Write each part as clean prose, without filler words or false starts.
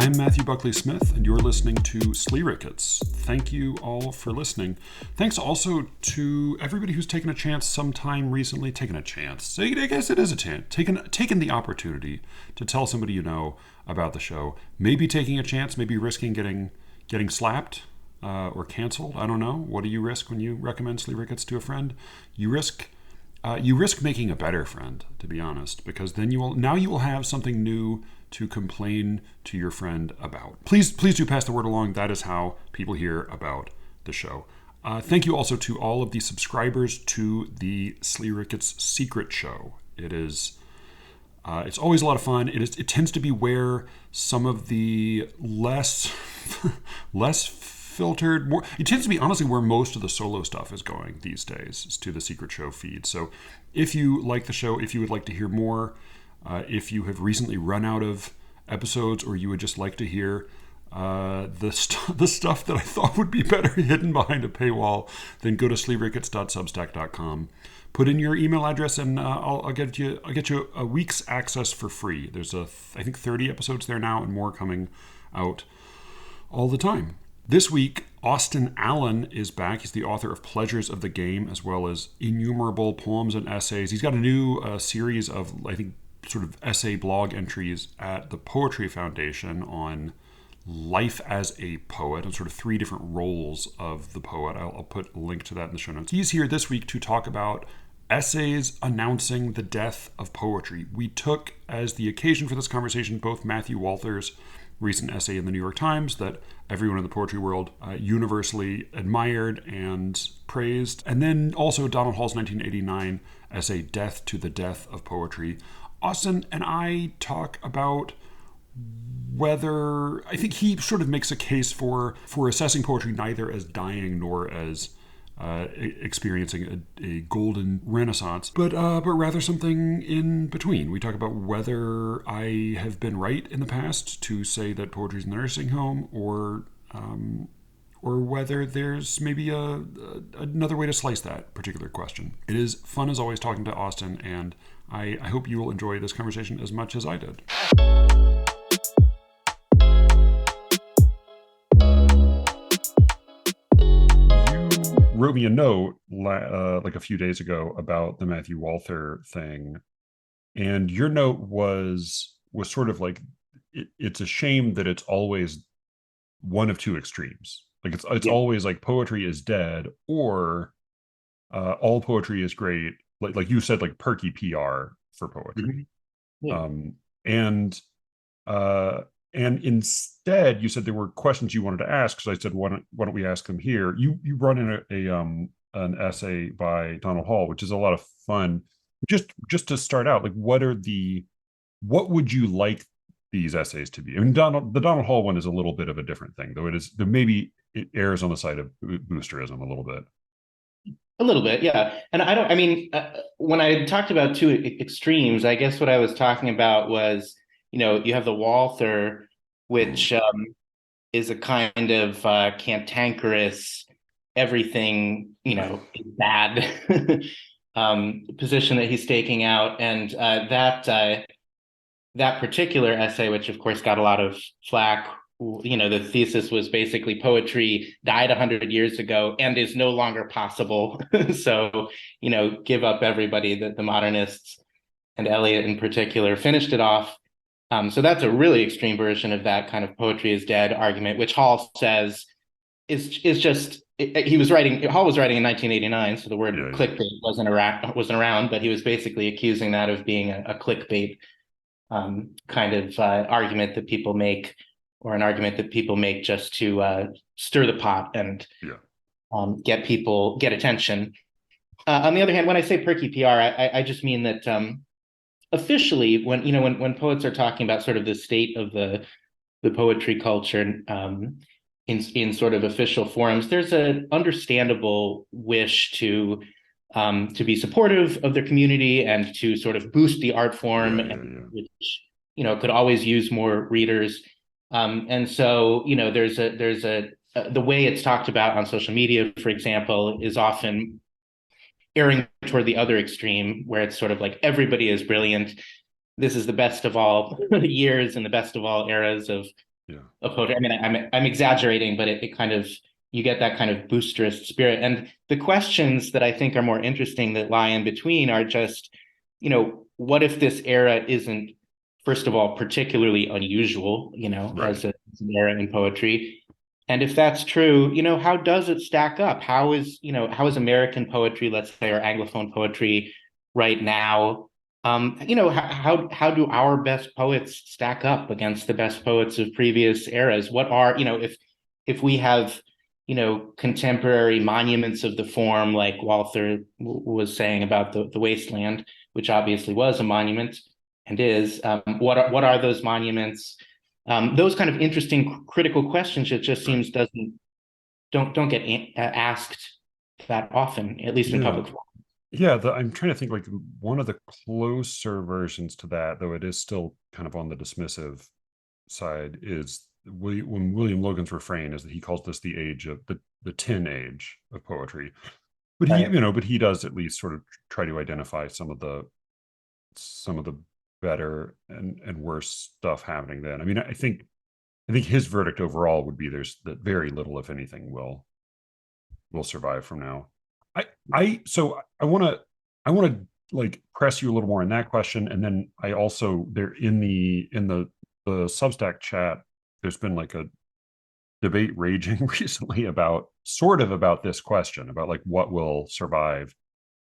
I'm Matthew Buckley Smith, and you're listening to Slee Rickets. Thank you all for listening. Thanks also to everybody who's taken a chance sometime recently. Taken a chance. I guess it is a chance. Taken the opportunity to tell somebody you know about the show. Maybe taking a chance, maybe risking getting slapped or canceled. I don't know. What do you risk when you recommend Slee Rickets to a friend? You risk making a better friend, to be honest, because then you will have something new to complain to your friend about. Please do pass the word along. That is how people hear about the show. Thank you also to all of the subscribers to the Slee Rickets Secret Show. It's always a lot of fun. It tends to be where some of the less filtered, it tends to be honestly where most of the solo stuff is going these days, is to the Secret Show feed. So if you like the show, if you would like to hear more, if you have recently run out of episodes, or you would just like to hear the stuff that I thought would be better hidden behind a paywall, then go to sleerickets.substack.com. Put in your email address, and I'll get you a week's access for free. There's I think 30 episodes there now, and more coming out all the time. This week, Austin Allen is back. He's the author of Pleasures of the Game, as well as innumerable poems and essays. He's got a new series of, I think, sort of essay blog entries at the Poetry Foundation on life as a poet and sort of 3 different roles of the poet. I'll put a link to that in the show notes. He's here this week to talk about essays announcing the death of poetry. We took as the occasion for this conversation both Matthew Walther's recent essay in the New York Times that everyone in the poetry world universally admired and praised, and then also Donald Hall's 1989 essay, Death to the Death of Poetry. Austin and I talk about whether, I think he sort of makes a case for assessing poetry neither as dying nor as experiencing a golden renaissance, but rather something in between. We talk about whether I have been right in the past to say that poetry is a nursing home, or whether there's maybe another way to slice that particular question. It is fun as always talking to Austin, and I hope you will enjoy this conversation as much as I did. Wrote me a note like a few days ago about the Matthew Walther thing, and your note was sort of like it's a shame that it's always one of two extremes. Like it's always like poetry is dead, or all poetry is great. Like you said, like perky PR for poetry. Mm-hmm. Yeah. And instead, you said there were questions you wanted to ask. So I said, why don't we ask them here? You brought in an essay by Donald Hall, which is a lot of fun. Just to start out, like what would you like these essays to be? I mean, the Donald Hall one is a little bit of a different thing, though. Maybe it errs on the side of boosterism a little bit. A little bit, yeah. And when I talked about two extremes, I guess what I was talking about was, you have the Walther, which is a kind of cantankerous, everything, is bad position that he's staking out. And that particular essay, which of course got a lot of flack, the thesis was basically poetry died 100 years ago and is no longer possible. So, give up everybody, the modernists and Eliot in particular finished it off. So that's a really extreme version of that kind of poetry is dead argument, which Hall says is just, Hall was writing in 1989. So the word clickbait wasn't around, but he was basically accusing that of being a clickbait kind of argument that people make, or an argument that people make just to stir the pot and get attention. On the other hand, when I say perky PR, I just mean that officially, when poets are talking about sort of the state of the poetry culture in sort of official forums, there's an understandable wish to be supportive of their community and to sort of boost the art form, which could always use more readers. And so, there's the way it's talked about on social media, for example, is often erring toward the other extreme, where it's sort of like everybody is brilliant. This is the best of all years and the best of all eras of Yeah. of poetry. I mean, I'm exaggerating, but it kind of, you get that kind of boosterist spirit. And the questions that I think are more interesting that lie in between are just, what if this era isn't, first of all, particularly unusual, Right. as an era in poetry? And if that's true, how does it stack up? How is American poetry, let's say, or Anglophone poetry right now? How do our best poets stack up against the best poets of previous eras? What are, if we have, contemporary monuments of the form, like Walther was saying about the wasteland, which obviously was a monument and is, what are those monuments? Those kind of interesting critical questions, it just Right. seems don't get asked that often, at least in Yeah. public forum. Yeah, I'm trying to think like one of the closer versions to that, though it is still kind of on the dismissive side, is when William Logan's refrain is that he calls this the age of the tin age of poetry. But Right. but he does at least sort of try to identify some of the better and worse stuff happening then. I mean, I think his verdict overall would be there's that very little, if anything, will survive from now. I want to like press you a little more in that question, and then I also there in the Substack chat, there's been like a debate raging recently about this question about like what will survive.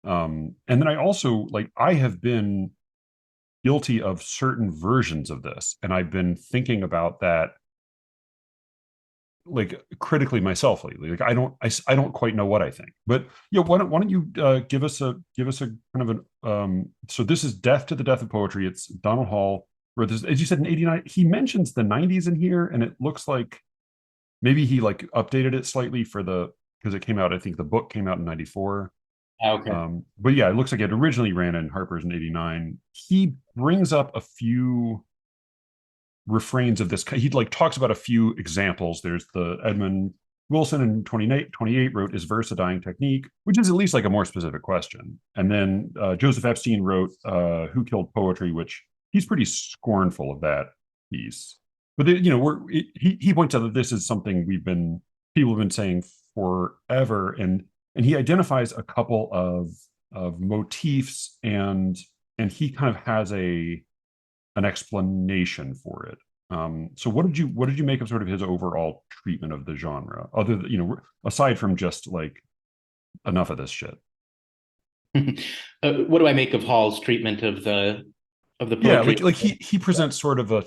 And then I also like I have been guilty of certain versions of this, and I've been thinking about that like critically myself lately. Like I don't quite know what I think. But yeah, why don't you give us a kind of an so this is Death to the Death of Poetry. It's Donald Hall wrote this, as you said, in 89. He mentions the 90s in here, and it looks like maybe he like updated it slightly for the because it came out, I think the book came out in 94. Okay. But yeah, it looks like it originally ran in Harper's in 89. He brings up a few refrains of this. He like talks about a few examples. There's the Edmund Wilson in 28 wrote, "Is verse a dying technique?" Which is at least like a more specific question. And then Joseph Epstein wrote, "Who killed poetry?" Which he's pretty scornful of that piece. But he points out that this is something people have been saying forever, and he identifies a couple of motifs, and he kind of has an explanation for it. So what did you make of sort of his overall treatment of the genre, other than, aside from just like enough of this shit? What do I make of Hall's treatment of the Yeah, poetry? like he presents sort of a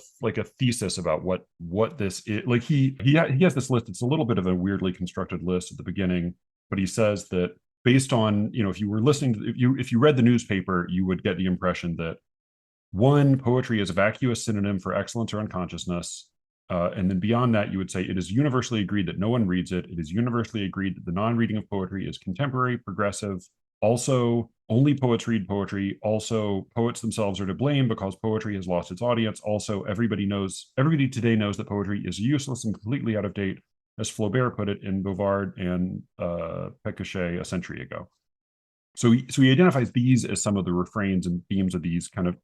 thesis about what this is. Like he has this list. It's a little bit of a weirdly constructed list at the beginning, but he says that based on, if you were listening to, if you read the newspaper, you would get the impression that one, poetry is a vacuous synonym for excellence or unconsciousness. And then beyond that, you would say it is universally agreed that no one reads it. It is universally agreed that the non-reading of poetry is contemporary, progressive. Also, only poets read poetry. Also, poets themselves are to blame because poetry has lost its audience. Also, everybody today knows that poetry is useless and completely out of date, as Flaubert put it in Bouvard and Pécuchet a century ago. So he identifies these as some of the refrains and themes of these kind of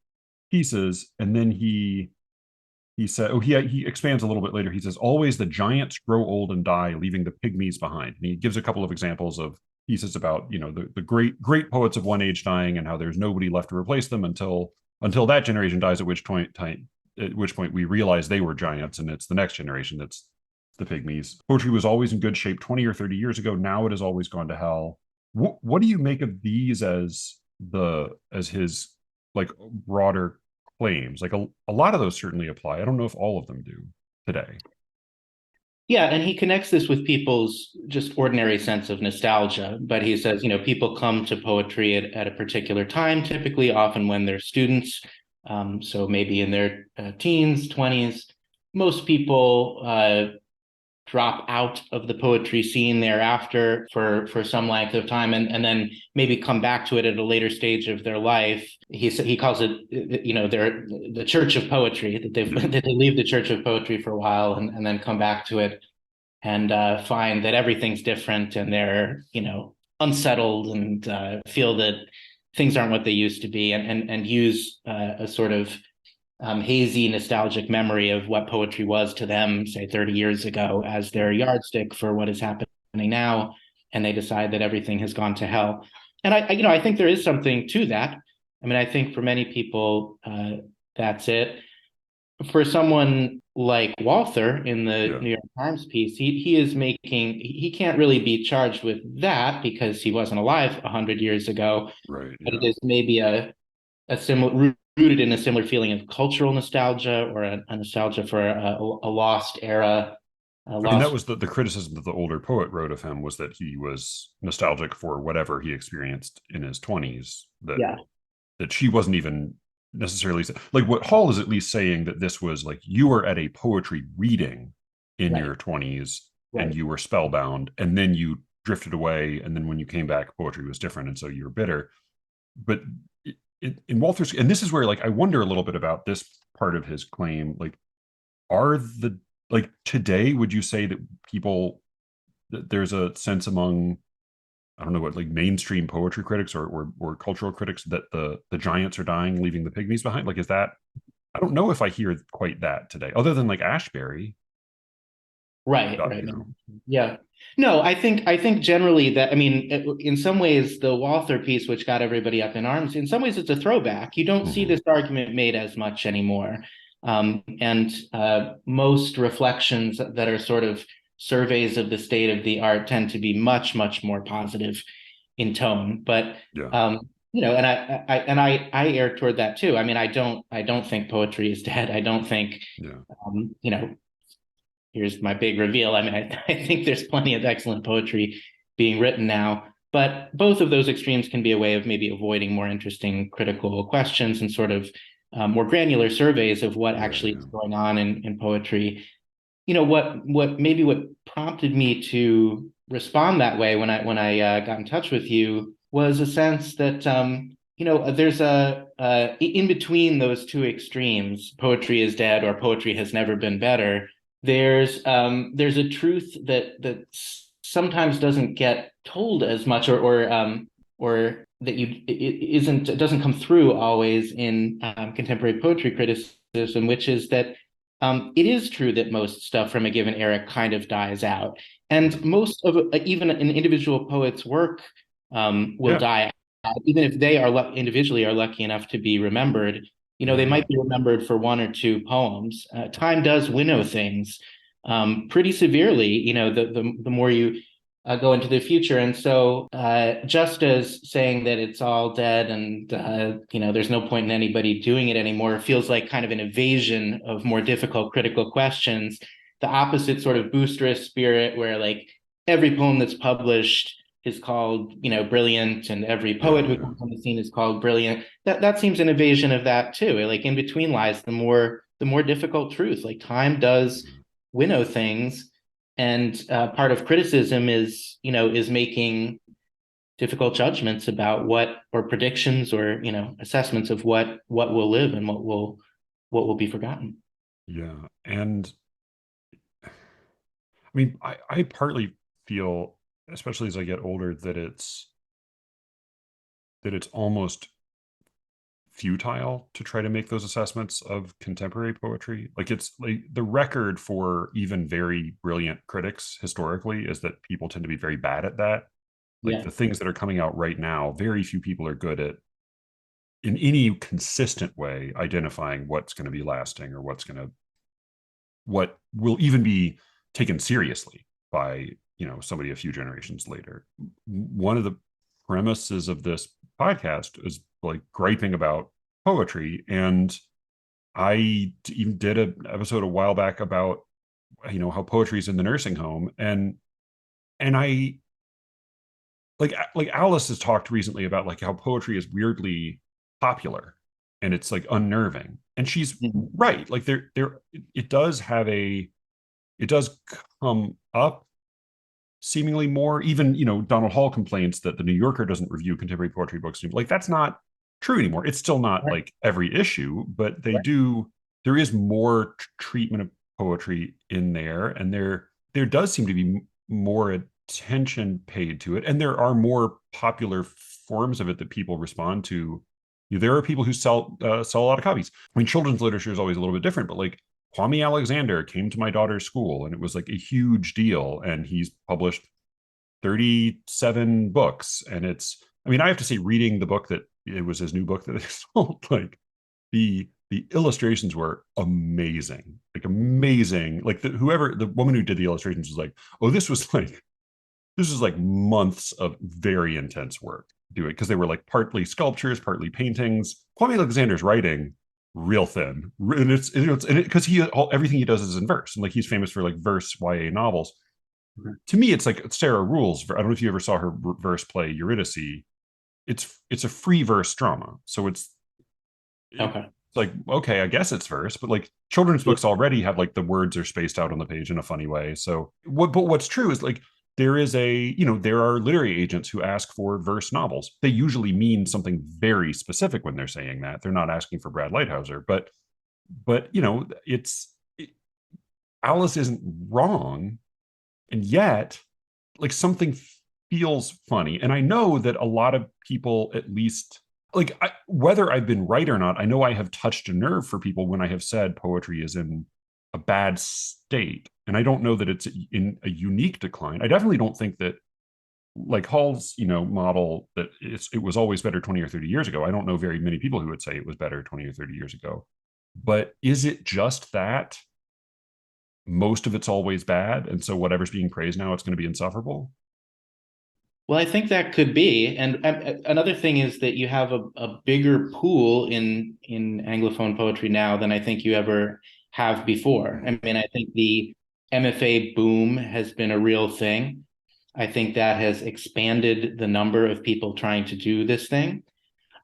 pieces, and then he said, he expands a little bit later. He says, "Always the giants grow old and die, leaving the pygmies behind." And he gives a couple of examples of pieces about the great poets of one age dying, and how there's nobody left to replace them until that generation dies, at which point we realize they were giants, and it's the next generation that's the pygmies. Poetry was always in good shape 20 or 30 years ago. Now it has always gone to hell. What do you make of these as his like broader claims? Like a lot of those certainly apply. I don't know if all of them do today. Yeah, and he connects this with people's just ordinary sense of nostalgia. But he says, people come to poetry at a particular time, typically, often when they're students. So maybe in their teens, 20s. Most people drop out of the poetry scene thereafter for some length of time, and then maybe come back to it at a later stage of their life. He calls it, they're the church of poetry, that Yeah. that they leave the church of poetry for a while, and then come back to it, and find that everything's different, and they're unsettled, and feel that things aren't what they used to be, and use a sort of hazy, nostalgic memory of what poetry was to them, say 30 years ago, as their yardstick for what is happening now, and they decide that everything has gone to hell. And I think there is something to that. I mean, I think for many people, that's it. For someone like Walther in the Yeah. New York Times piece, he can't really be charged with that because he wasn't alive 100 years ago. Right. But it Yeah. is maybe a similar rooted in a similar feeling of cultural nostalgia or a nostalgia for a lost era, a I mean, that lost. was the criticism that the older poet wrote of him, was that he was nostalgic for whatever he experienced in his 20s, Yeah, that she wasn't even necessarily like what Hall is at least saying, that this was like you were at a poetry reading in right, your 20s and right. you were spellbound, and then you drifted away, and then when you came back poetry was different, and so you were bitter. But in Walther's, and this is where like I wonder a little bit about this part of his claim, like are the like today, would you say that people, that there's a sense among, I don't know what, like mainstream poetry critics or cultural critics, that the giants are dying, leaving the pygmies behind? Like, is that, I don't know if I hear quite that today, other than like Ashbery. Right, right. You know, Yeah. No, I think generally that, I mean, in some ways the Walther piece, which got everybody up in arms, in some ways it's a throwback. You don't see mm-hmm. this argument made as much anymore. And most reflections that are sort of surveys of the state of the art tend to be much, much more positive in tone. But Yeah, and I err toward that too. I mean, I don't think poetry is dead. I don't think yeah, um, you know, here's my big reveal. I mean, I think there's plenty of excellent poetry being written now, but both of those extremes can be a way of maybe avoiding more interesting critical questions and sort of more granular surveys of what yeah, actually yeah, is going on in poetry. What prompted me to respond that way when I got in touch with you was a sense that there's a in between those two extremes, poetry is dead or poetry has never been better. There's a truth that sometimes doesn't get told as much, or that it doesn't come through always in contemporary poetry criticism, which is that it is true that most stuff from a given era kind of dies out, and most of even an individual poet's work will yeah, die out, even if they individually are lucky enough to be remembered. yeah, They yeah, might be remembered for one or two poems. Time does winnow things pretty severely. The more you go into the future, and so just as saying that it's all dead and there's no point in anybody doing it anymore feels like kind of an evasion of more difficult critical questions. The opposite sort of boosterous spirit, where like every poem that's published is called brilliant, and every poet who yeah, comes on the scene is called brilliant. That seems an evasion of that too. Like in between lies the more difficult truth. Like time does yeah. winnow things, and part of criticism is making difficult judgments about what, or predictions, or assessments of what will live and what will be forgotten. Yeah. And I mean, I partly feel, especially as I get older, that it's almost futile to try to make those assessments of contemporary poetry. Like, it's like the record for even very brilliant critics historically is that people tend to be very bad at that. Like Yeah. the things that are coming out right now, very few people are good at, in any consistent way, identifying what's going to be lasting, or what will even be taken seriously by somebody a few generations later. One of the premises of this podcast is like griping about poetry, and I even did an episode a while back about how poetry is in the nursing home, and I like Alice has talked recently about like how poetry is weirdly popular, and it's like unnerving, and she's Mhm. right. Like there it does have a it does come up seemingly more. Even Donald Hall complains that the New Yorker doesn't review contemporary poetry books. Like, that's not true anymore. It's still not Right. like every issue, but they Right. do. There is more treatment of poetry in there, and there does seem to be more attention paid to it, and there are more popular forms of it that people respond to There are people who sell a lot of copies. I mean, children's literature is always a little bit different, but like Kwame Alexander came to my daughter's school, and it was like a huge deal. And he's published 37 books, and it's. I mean, I have to say, reading the book that it was his new book that they sold, like the illustrations were amazing, like amazing. Like the woman who did the illustrations was like, oh, this was like months of very intense work do it, because they were like partly sculptures, partly paintings. Kwame Alexander's writing real thin, and it's because everything he does is in verse, and like he's famous for like verse YA novels. Mm-hmm. To me, it's like Sarah Ruhl's. I don't know if you ever saw her verse play Eurydice. It's a free verse drama, so okay. It's like, okay, I guess it's verse, but like children's books already have like the words are spaced out on the page in a funny way. So but what's true is like there are literary agents who ask for verse novels. They usually mean something very specific when they're saying that. They're not asking for Brad Lighthouser, but Alice isn't wrong, and yet like something feels funny. And I know that a lot of people, at least like whether I've been right or not, I know I have touched a nerve for people when I have said poetry is in a bad state. And I don't know that it's in a unique decline. I definitely don't think that like Hall's, model that it was always better 20 or 30 years ago. I don't know very many people who would say it was better 20 or 30 years ago. But is it just that most of it's always bad, and so whatever's being praised now, it's going to be insufferable? Well, I think that could be. And another thing is that you have a bigger pool in Anglophone poetry now than I think you ever have before. I mean, I think the MFA boom has been a real thing. I think that has expanded the number of people trying to do this thing.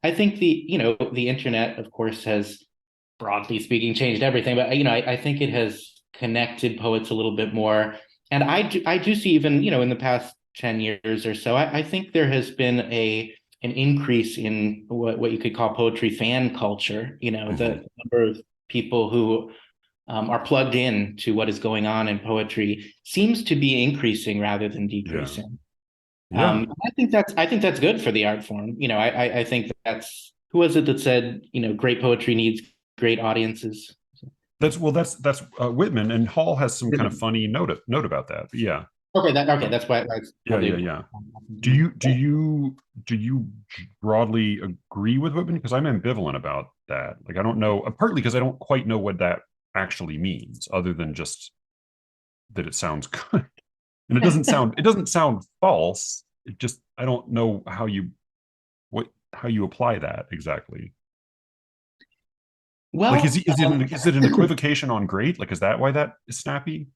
I think the internet, of course, has, broadly speaking, changed everything. But I think it has connected poets a little bit more. And I do see, even in the past 10 years or so, I think there has been an increase in what you could call poetry fan culture. Mm-hmm. The number of people who are plugged in to what is going on in poetry seems to be increasing rather than decreasing. Yeah. I think that's good for the art form. I think that's, who was it that said, great poetry needs great audiences? That's Whitman, and Hall has some kind of funny note about that. But yeah. Okay. That's why. Yeah. Do you broadly agree with Whitman? Because I'm ambivalent about that. Like, I don't know. Partly because I don't quite know what that actually means, other than just that it sounds good, and it doesn't sound false. It just, I don't know how you apply that exactly. Well, like, is it an equivocation on great? Like, is that why that is snappy?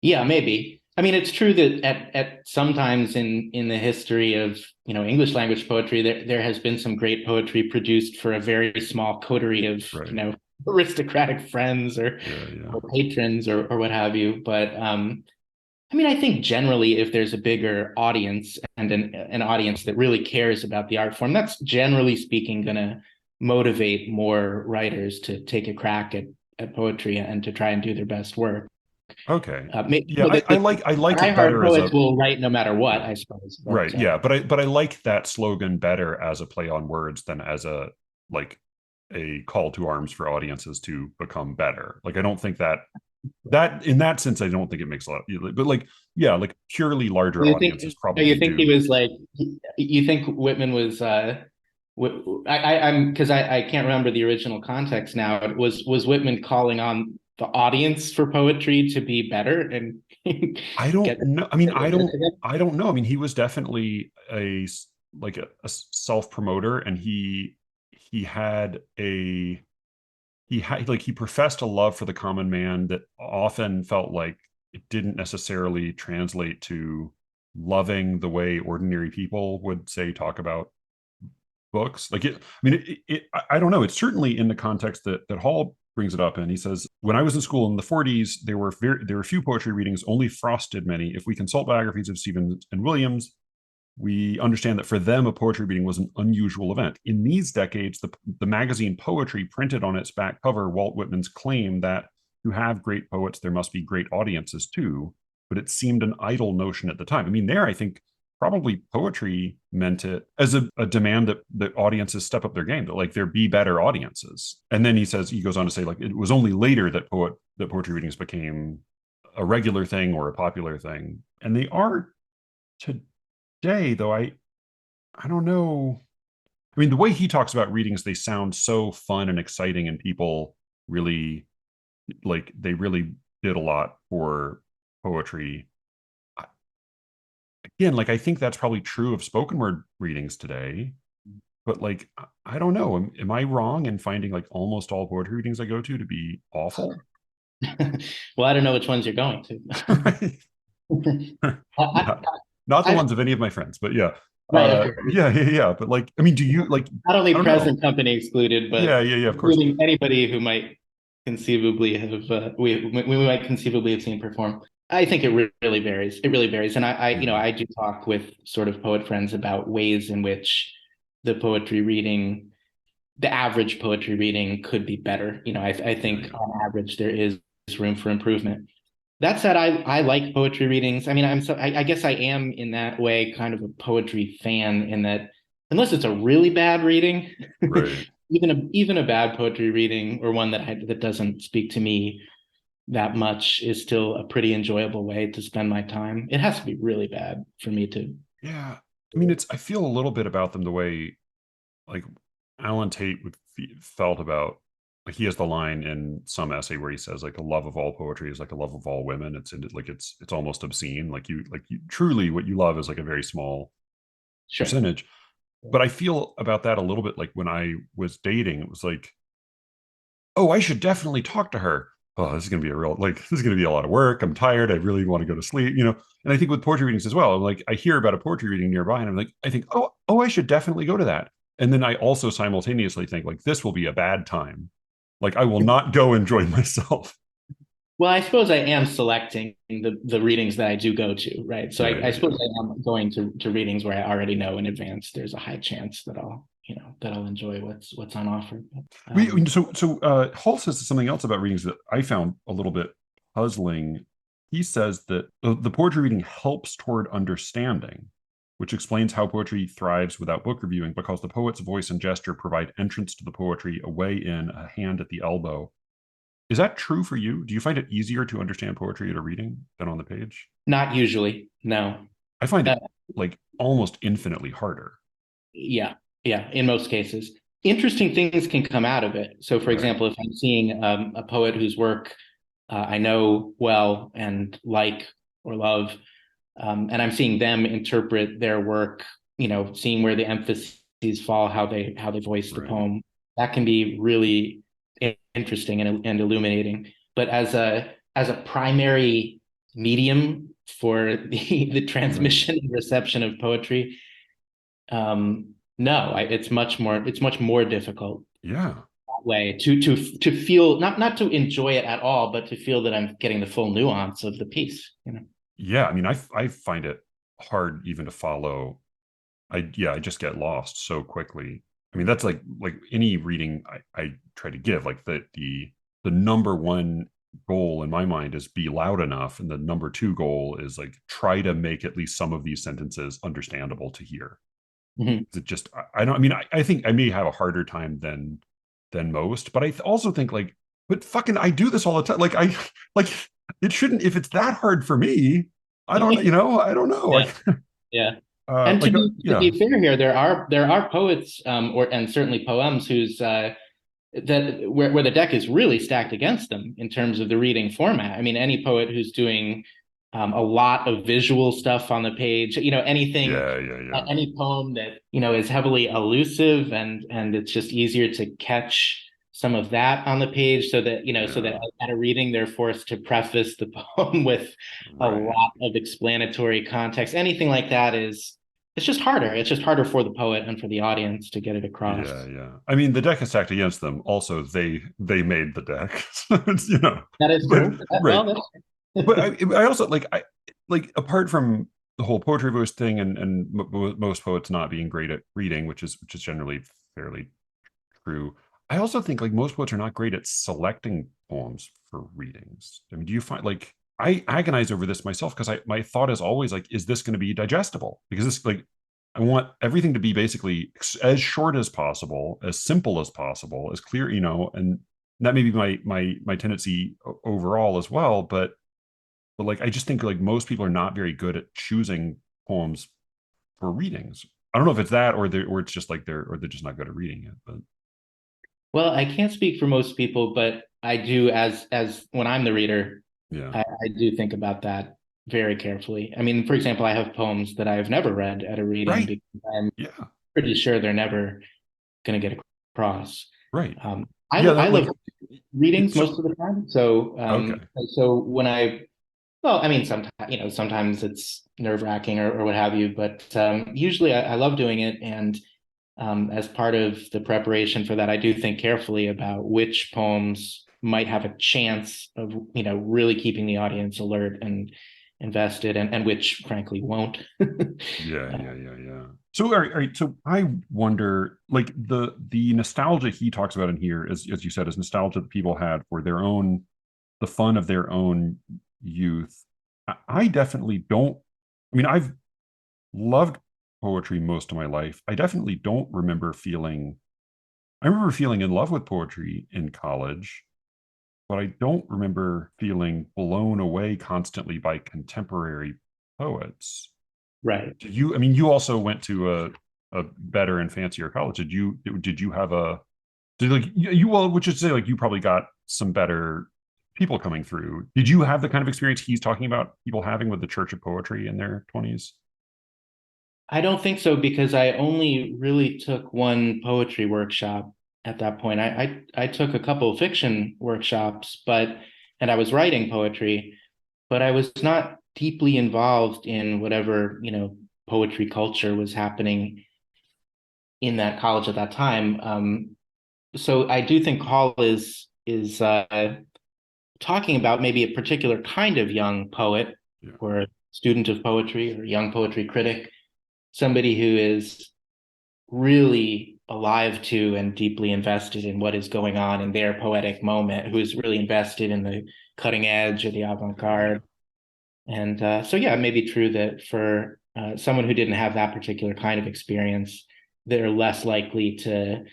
Yeah, maybe. I mean, it's true that at sometimes in the history of English language poetry, there has been some great poetry produced for a very small coterie of right. Aristocratic friends or patrons or what have you. But I mean, I think generally, if there's a bigger audience and an audience that really cares about the art form, that's generally speaking going to motivate more writers to take a crack at poetry and to try and do their best work. Okay. I like it better as poets will write no matter what, I suppose. Right. Yeah. But I like that slogan better as a play on words than as a call to arms for audiences to become better. Like, I don't think that in that sense, I don't think it makes a lot. But like purely larger audiences probably. You think he was like? You think Whitman was? I'm because I can't remember the original context now. Was Whitman calling on the audience for poetry to be better? And I don't know. I mean, I don't know. I mean, he was definitely a self-promoter, and he professed a love for the common man that often felt like it didn't necessarily translate to loving the way ordinary people would say talk about books. Like, I don't know. It's certainly in the context that Hall brings it up, and he says, when I was in school in the 40s, there were few poetry readings. Only Frost did many. If we consult biographies of Stevens and Williams, we understand that for them, a poetry reading was an unusual event. In these decades, the magazine Poetry printed on its back cover Walt Whitman's claim that to have great poets, there must be great audiences too. But it seemed an idle notion at the time. I mean, I think probably poetry meant it as a demand that audiences step up their game, that like there be better audiences. And then he goes on to say like it was only later that poetry readings became a regular thing or a popular thing. And they are today, though I don't know. I mean, the way he talks about readings, they sound so fun and exciting, and people really like they really did a lot for poetry. Again, like I think that's probably true of spoken word readings today. But like I don't know. Am I wrong in finding like almost all poetry readings I go to be awful? Well, I don't know which ones you're going to. I, not, not the I, ones of any of my friends, but yeah. right, of course. Yeah. But like, I mean, do you like, Not I only don't know. present company excluded, but Yeah, of course. including anybody who might conceivably have we might conceivably have seen perform. I think it really varies. It really varies, and you know Yeah. I do talk with sort of poet friends about ways in which the poetry reading, the average poetry reading, could be better. You know, I think Yeah. on average there is room for improvement. That said, I like poetry readings. I mean, I guess I am in that way kind of a poetry fan in that unless it's a really bad reading, Right. even a bad poetry reading or one that doesn't speak to me that much is still a pretty enjoyable way to spend my time. It has to be really bad for me to. Yeah. I mean, I feel a little bit about them the way like Alan Tate felt about, like he has the line in some essay where he says like a love of all poetry is like a love of all women. It's almost obscene. Like you truly what you love is like a very small Sure. percentage. But I feel about that a little bit like when I was dating, it was like, oh, I should definitely talk to her. Oh, this is going to be this is going to be a lot of work. I'm tired. I really want to go to sleep, you know? And I think with poetry readings as well, like I hear about a poetry reading nearby and I'm like, I think, I should definitely go to that. And then I also simultaneously think like, this will be a bad time. Like I will not go enjoy myself. Well, I suppose I am selecting the readings that I do go to, right? So I Right. suppose Yeah. I am going to readings where I already know in advance there's a high chance that I'll enjoy what's on offer. Hall says something else about readings that I found a little bit puzzling. He says that the poetry reading helps toward understanding, which explains how poetry thrives without book reviewing because the poet's voice and gesture provide entrance to the poetry, a way in, a hand at the elbow. Is that true for you? Do you find it easier to understand poetry at a reading than on the page? Not usually, no. I find Uh, it like almost infinitely harder. yeah, yeah, in most cases. Interesting things can come out of it. So, for Right. example, if I'm seeing a poet whose work I know well and like or love, and I'm seeing them interpret their work, seeing where the emphases fall, how they voice the Right. poem, that can be really interesting and illuminating. But as a primary medium for the Right. transmission and reception of poetry, no, it's much more difficult Yeah. that way to feel, not to enjoy it at all, but to feel that I'm getting the full nuance of the piece. Yeah. I mean, I find it hard even to follow. I just get lost so quickly. I mean, that's like any reading I try to give, like the number one goal in my mind is be loud enough. And the number two goal is like try to make at least some of these sentences understandable to hear. Mhm. It just I don't I mean I think I may have a harder time than most, but I also think like, but fucking I do this all the time. Like it shouldn't, if it's that hard for me, I don't know. Yeah, yeah. And to Like be to yeah. be fair here, there are poets, or and certainly poems whose that where the deck is really stacked against them in terms of the reading format. I mean, any poet who's doing a lot of visual stuff on the page, Yeah. any poem that is heavily elusive, and it's just easier to catch some of that on the page, so that Yeah. at a reading they're forced to preface the poem with a Right. lot of explanatory context. Anything like that is it's just harder. It's just harder for the poet and for the audience to get it across. Yeah. I mean, the deck is stacked against them. Also, they made the deck. So it's, That is but true. right. Well, But that's I also like apart from the whole poetry voice thing and most poets not being great at reading, which is generally fairly true. I also think like most poets are not great at selecting poems for readings. I mean, do you find like I agonize over this myself because my thought is always like, is this going to be digestible? Because this like I want everything to be basically as short as possible, as simple as possible, as clear, and that may be my tendency overall as well. But like I just think like most people are not very good at choosing poems for readings. I don't know if it's that or it's just like they're just not good at reading it. But Well, I can't speak for most people, but I do as when I'm the reader, yeah, I do think about that very carefully. I mean, for example, I have poems that I've never read at a reading right, because I'm yeah, pretty sure they're never going to get across. right, I yeah. I That love like readings so most of the time. So okay, so when well, I mean, sometimes sometimes it's nerve-wracking or what have you, but usually I love doing it. And as part of the preparation for that, I do think carefully about which poems might have a chance of, really keeping the audience alert and invested, and which frankly won't. yeah, yeah, yeah, yeah. So all right, so I wonder like the nostalgia he talks about in here, as you said, is nostalgia that people had for their own the fun of their own youth. I definitely don't. I mean, I've loved poetry most of my life. I definitely don't remember feeling. I remember feeling in love with poetry in college, but I don't remember feeling blown away constantly by contemporary poets. Right. Did you? I mean, you also went to a better and fancier college. Did you have a did like you well, which is to say like you probably got some better people coming through. Did you have the kind of experience he's talking about people having with the Church of Poetry in their 20s? I don't think so because I only really took one poetry workshop at that point. I took a couple of fiction workshops, and I was writing poetry, but I was not deeply involved in whatever, poetry culture was happening in that college at that time. So I do think Hall is talking about maybe a particular kind of young poet Yeah. or a student of poetry or young poetry critic, somebody who is really alive to and deeply invested in what is going on in their poetic moment, who is really invested in the cutting edge or the Yeah, yeah. avant-garde. And so, yeah, it may be true that for someone who didn't have that particular kind of experience, they're less likely to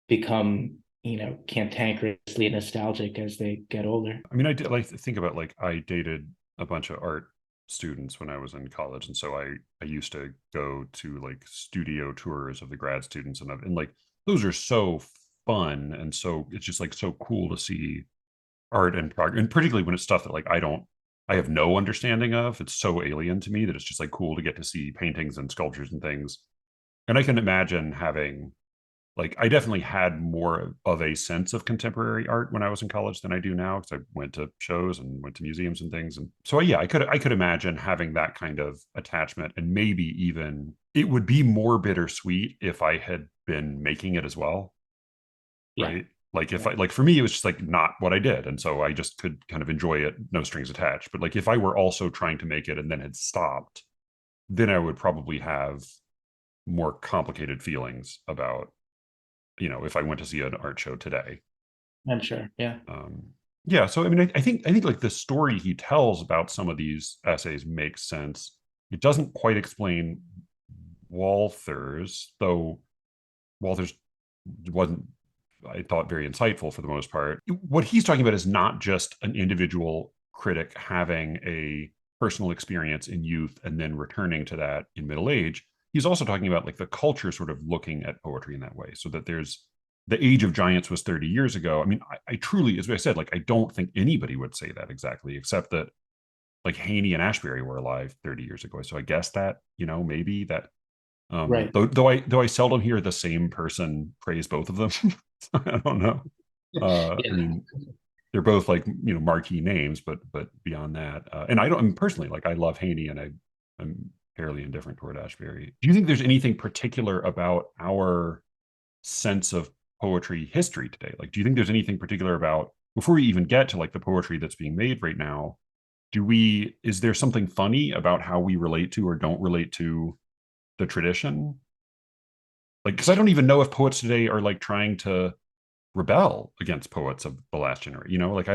become, cantankerously nostalgic as they get older. I mean, I did like to think about like I dated a bunch of art students when I was in college, and so I used to go to like studio tours of the grad students, and like those are so fun, and so it's just like so cool to see art and progress, and particularly when it's stuff that like I have no understanding of. It's so alien to me that it's just like cool to get to see paintings and sculptures and things. And I can imagine having like I definitely had more of a sense of contemporary art when I was in college than I do now because I went to shows and went to museums and things. And so yeah, I could imagine having that kind of attachment, and maybe even it would be more bittersweet if I had been making it as well, Yeah, right? Like if yeah, I like for me it was just like not what I did, and so I just could kind of enjoy it, no strings attached. But like if I were also trying to make it and then had stopped, then I would probably have more complicated feelings about if I went to see an art show today. I'm sure. Yeah. um yeah, so I mean I think like the story he tells about some of these essays makes sense. It doesn't quite explain Walther's, though Walther's wasn't, I thought, very insightful for the most part. What he's talking about is not just an individual critic having a personal experience in youth and then returning to that in middle age. He's also talking about like the culture sort of looking at poetry in that way, so that there's the age of giants was 30 years ago. I mean, I truly, as I said, like I don't think anybody would say that exactly, except that like Haney and Ashbery were alive 30 years ago. So I guess that, maybe that Right. though I seldom hear the same person praise both of them. I don't know. I Yeah. mean, they're both like marquee names, but beyond that, and I don't. I mean, personally, like I love Haney, and I'm fairly indifferent toward Ashbery. Do you think there's anything particular about our sense of poetry history today? Like, do you think there's anything particular about before we even get to like the poetry that's being made right now? Is there something funny about how we relate to or don't relate to the tradition? Like, because I don't even know if poets today are like trying to rebel against poets of the last generation. Like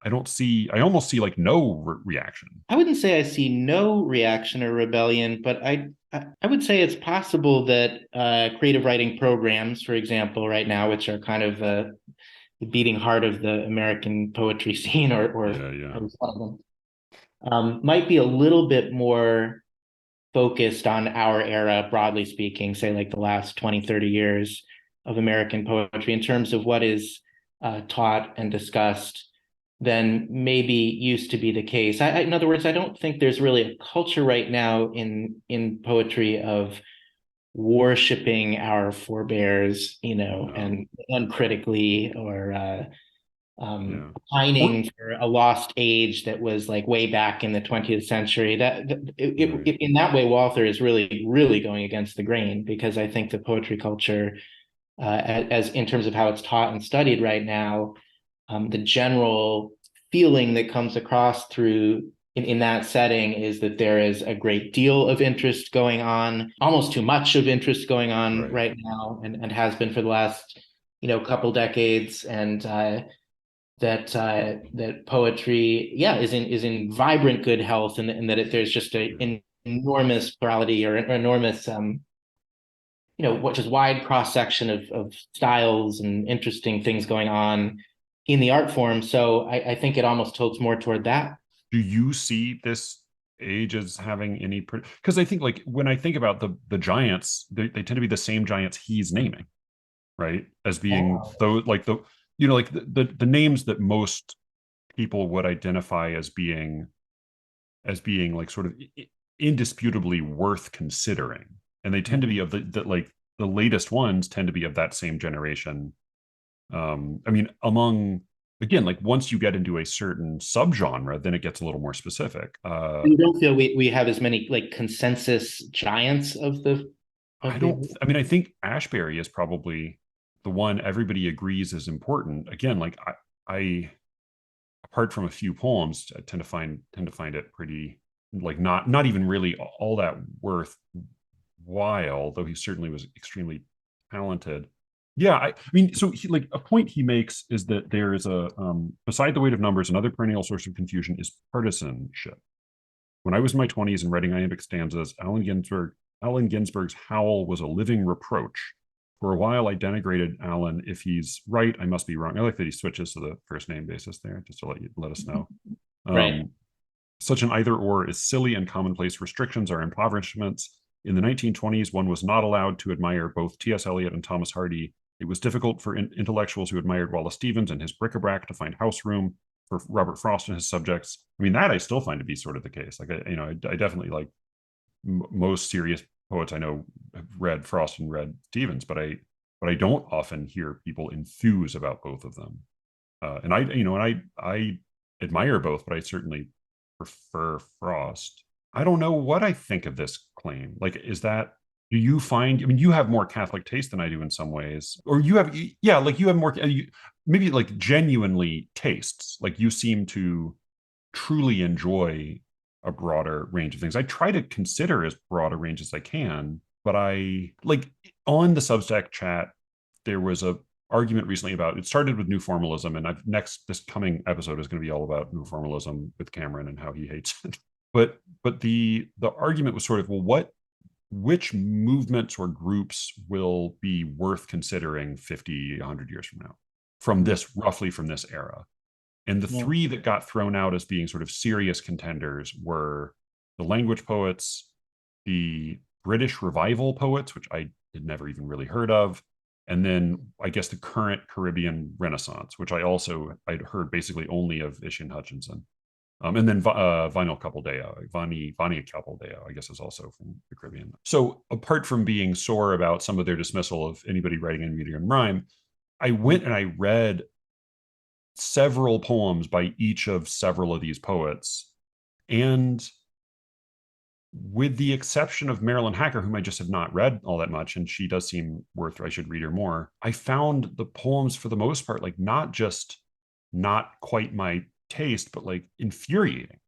I almost see like no reaction. I wouldn't say I see no reaction or rebellion, but I would say it's possible that creative writing programs, for example, right now, which are kind of the beating heart of the American poetry scene, or Yeah, yeah, one of them, might be a little bit more focused on our era, broadly speaking, say like the last 20, 30 years of American poetry in terms of what is taught and discussed than maybe used to be the case. In other words, I don't think there's really a culture right now in poetry of worshiping our forebears, no, and uncritically, or yeah, or pining for a lost age that was like way back in the 20th century. right. In that way, Walther is really, really going against the grain, because I think the poetry culture, as in terms of how it's taught and studied right now, the general feeling that comes across through in that setting is that there is a great deal of interest going on, almost too much of interest going on Right. right now, and has been for the last couple decades, and that poetry, yeah, is in vibrant good health, and that there's just Yeah. an enormous plurality, or enormous which is wide cross section of styles and interesting things going on in the art form. So I think it almost tilts more toward that. Do you see this age as having any? Because I think like when I think about the giants, they tend to be the same giants he's naming, right? As being Oh. those like the like the names that most people would identify as being like sort of indisputably worth considering, and they tend to be of the like the latest ones tend to be of that same generation. I mean, among again, like once you get into a certain subgenre, then it gets a little more specific. You don't feel we have as many like consensus giants of the I of don't. the I mean, I think Ashbery is probably the one everybody agrees is important. Again, like I apart from a few poems, I tend to find it pretty like not even really all that worthwhile. Though he certainly was extremely talented. Yeah, I mean, so like a point he makes is that there is a beside the weight of numbers, another perennial source of confusion is partisanship. When I was in my 20s and writing iambic stanzas, Allen Ginsberg's howl was a living reproach. For a while, I denigrated Allen. If he's right, I must be wrong. I like that he switches to the first name basis there, just to let us know. right. Um, Such an either or is silly and commonplace. Restrictions are impoverishments. In the 1920s, one was not allowed to admire both T.S. Eliot and Thomas Hardy. It was difficult for intellectuals who admired Wallace Stevens and his bric-a-brac to find house room for Robert Frost and his subjects. I mean, that I still find to be sort of the case. Like, I definitely like most serious poets I know have read Frost and read Stevens, but I don't often hear people enthuse about both of them. And I admire both, but I certainly prefer Frost. I don't know what I think of this claim. Like, is that do you find? I mean, you have more Catholic taste than I do in some ways, or you have, yeah, like you have more, maybe like genuinely tastes. Like you seem to truly enjoy a broader range of things. I try to consider as broad a range as I can, but I like on the Substack chat, there was a argument recently about it started with new formalism, and this coming episode is going to be all about new formalism with Cameron and how he hates it. But the argument was sort of, well, which movements or groups will be worth considering 50, 100 years from now, from this roughly from this era? And the Yeah. three that got thrown out as being sort of serious contenders were the language poets, the British revival poets, which I had never even really heard of, and then I guess the current Caribbean Renaissance, which I'd heard basically only of Ishion Hutchinson. And then Vani Capildeo, I guess, is also from the Caribbean. So apart from being sore about some of their dismissal of anybody writing in meter and rhyme, I went and I read several poems by each of several of these poets. And with the exception of Marilyn Hacker, whom I just have not read all that much, and she does seem worth, I should read her more, I found the poems for the most part, like not quite my taste, but like infuriating.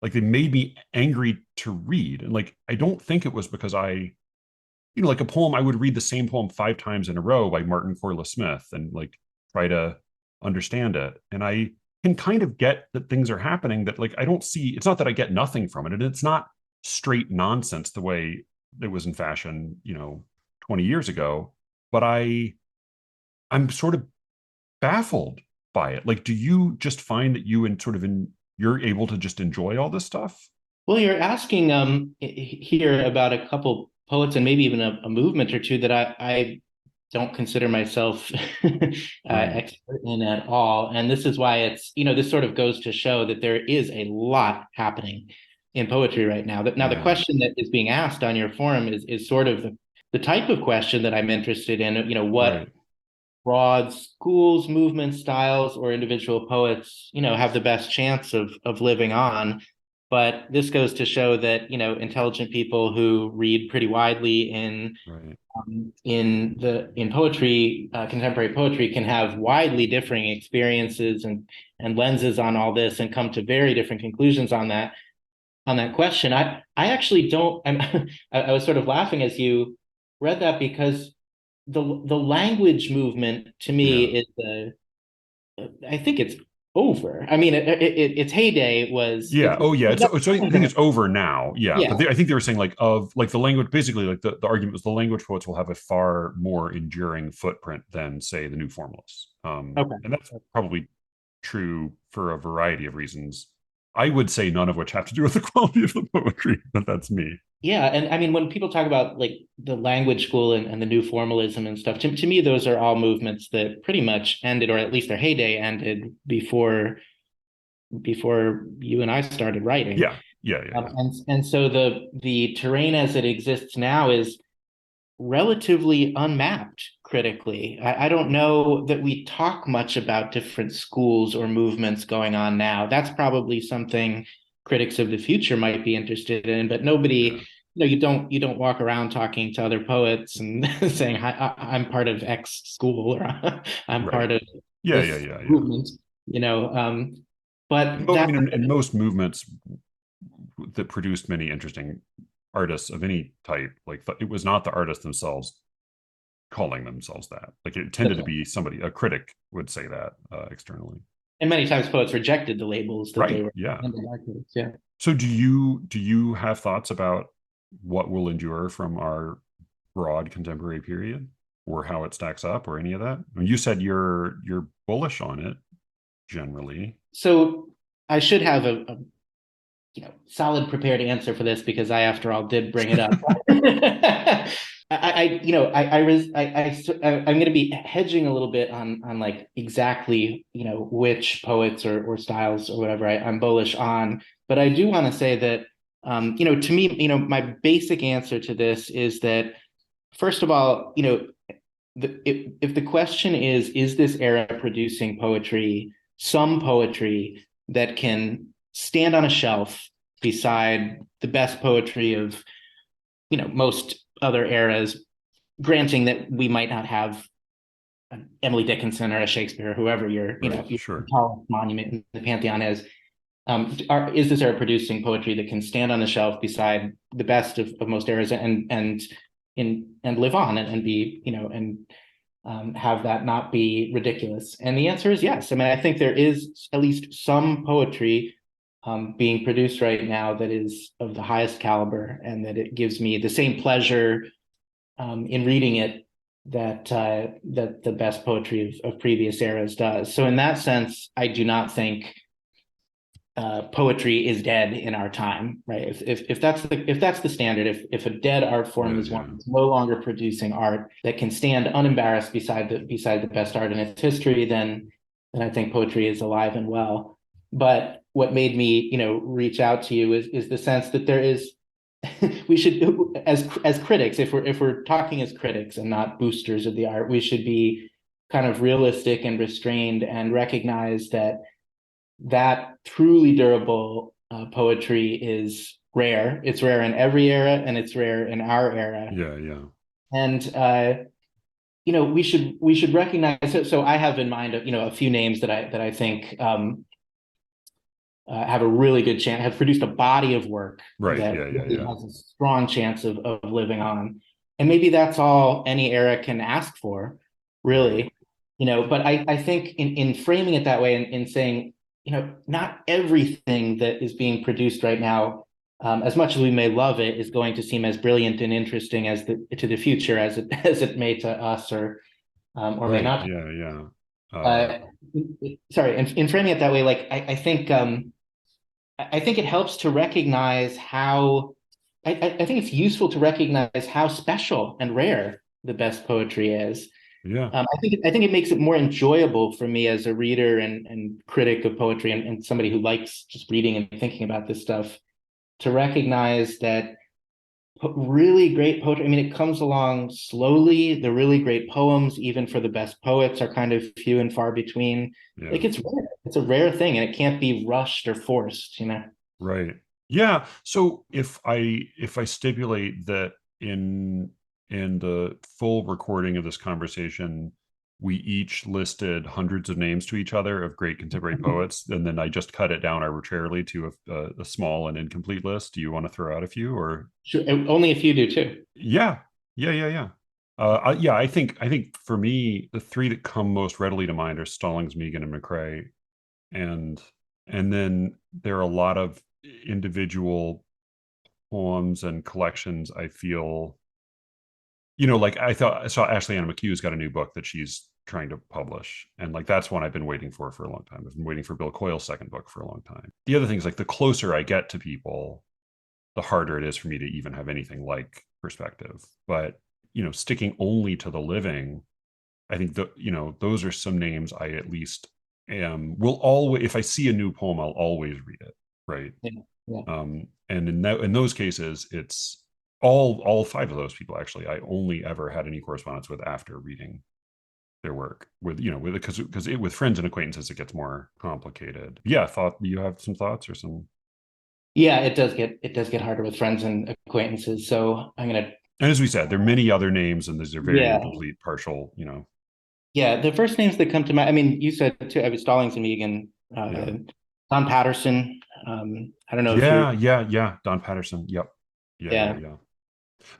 Like they made me angry to read. And like, I don't think it was because like a poem, I would read the same poem 5 times in a row by Martin Corliss Smith and like try to understand it. And can kind of get that things are happening that like I don't see. It's not that I get nothing from it, and it's not straight nonsense the way it was in fashion, 20 years ago. But I'm sort of baffled by it. Like, do you just find that you're able to just enjoy all this stuff? Well, you're asking here about a couple poets and maybe even a movement or two that I don't consider myself Right. expert in at all. And this is why this sort of goes to show that there is a lot happening in poetry right now. Now, the Yeah. question that is being asked on your forum is sort of the type of question that I'm interested in. What Right. broad schools, movements, styles, or individual poets, have the best chance of living on. But this goes to show that intelligent people who read pretty widely Right. in poetry, contemporary poetry, can have widely differing experiences and lenses on all this, and come to very different conclusions on that question. I actually don't. I was sort of laughing as you read that, because the language movement to me Yeah. is I think it's over. I mean, its heyday was Yeah. it's Oh, yeah. So I think gonna, it's over now. Yeah. yeah. But I think they were saying like of like the language, basically like the argument was the language poets will have a far more enduring footprint than say the new formalists. Okay. And that's probably true for a variety of reasons. I would say none of which have to do with the quality of the poetry, but that's me. Yeah, and I mean, when people talk about like the language school and the new formalism and stuff, to me, those are all movements that pretty much ended, or at least their heyday ended before you and I started writing. Yeah. Yeah. Yeah. Yeah. And so the terrain as it exists now is relatively unmapped critically. I don't know that we talk much about different schools or movements going on now. That's probably something critics of the future might be interested in, but nobody, Yeah. you don't walk around talking to other poets and saying, I'm part of X school, or I'm Right. part of Yeah. Yeah. this Yeah. Yeah. movement, you know. But I that mean, in most movements that produced many interesting artists of any type, like it was not the artists themselves calling themselves that. Like it tended to be somebody, a critic would say that externally. and many times poets rejected the labels that they Right. were Yeah. under by critics. Yeah. So do you have thoughts about what will endure from our broad contemporary period, or how it stacks up, or any of that? I mean, you said you're bullish on it generally. So I should have a solid prepared answer for this, because I, after all, did bring it up. I'm going to be hedging a little bit on like exactly which poets or styles or whatever I'm bullish on, but I do want to say that to me, my basic answer to this is that, first of all, if the question is this era producing poetry, some poetry that can stand on a shelf beside the best poetry of most other eras, granting that we might not have an Emily Dickinson or a Shakespeare or whoever Right. your Sure. tallest monument in the pantheon is. Is this era producing poetry that can stand on the shelf beside the best of most eras, and live on, and be and have that not be ridiculous? And the answer is yes. I mean, I think there is at least some poetry being produced right now that is of the highest caliber, and that it gives me the same pleasure in reading it that the best poetry of previous eras does. So in that sense, I do not think poetry is dead in our time, right? If that's the standard, if a dead art form Yeah. is one Yeah. that's no longer producing art that can stand unembarrassed beside the best art in its history, then I think poetry is alive and well. But what made me reach out to you is the sense that there is we should, as critics, if we're talking as critics and not boosters of the art, we should be kind of realistic and restrained, and recognize that truly durable poetry is rare. It's rare in every era, and it's rare in our era. Yeah. Yeah. And we should recognize it. So I have in mind a few names that I think have a really good chance, have produced a body of work Right. that Yeah. Yeah. really Yeah. has a strong chance of living on. And maybe that's all any era can ask for, Right. really. But I think in framing it that way, and in saying not everything that is being produced right now, as much as we may love it, is going to seem as brilliant and interesting as to the future as it as it may to us, or may Right. not. Yeah. Yeah. Uh, Sorry, in framing it that way, like I think it helps to recognize how I think it's useful to recognize how special and rare the best poetry is. Yeah. I think it makes it more enjoyable for me as a reader and critic of poetry, and somebody who likes just reading and thinking about this stuff, to recognize that really great poetry, I mean, it comes along slowly. The really great poems, even for the best poets, are kind of few and far between. Yeah. Like it's rare. It's a rare thing, and it can't be rushed or forced, Right. Yeah. So if I stipulate that in the full recording of this conversation, we each listed hundreds of names to each other of great contemporary poets, and then I just cut it down arbitrarily to a small and incomplete list. Do you want to throw out a few, or? Sure, only if you do too. Yeah. Yeah. Yeah. Yeah. Yeah, I think for me, the three that come most readily to mind are Stallings, Megan, and McCrae, and and then there are a lot of individual poems and collections I feel, like I saw Ashley Anna McHugh's got a new book that she's trying to publish, and like that's one I've been waiting for a long time. I've been waiting for Bill Coyle's second book for a long time. The other thing is, like, the closer I get to people, the harder it is for me to even have anything like perspective. But sticking only to the living, I think those are some names I at least will always, if I see a new poem, I'll always read it, right? Yeah. Yeah. And in those cases, it's all five of those people actually I only ever had any correspondence with after reading their work. With friends and acquaintances it gets more complicated. Yeah, thought you have some thoughts or some. Yeah, it does get harder with friends and acquaintances. So I'm gonna And as we said, there are many other names, and these are very yeah. incomplete, partial. Yeah, the first names that come to mind, I mean, you said too, I was Stallings and Megan, Yeah. Don Patterson. I don't know if you're, Yeah. Don Patterson. Yep. yeah, Yeah.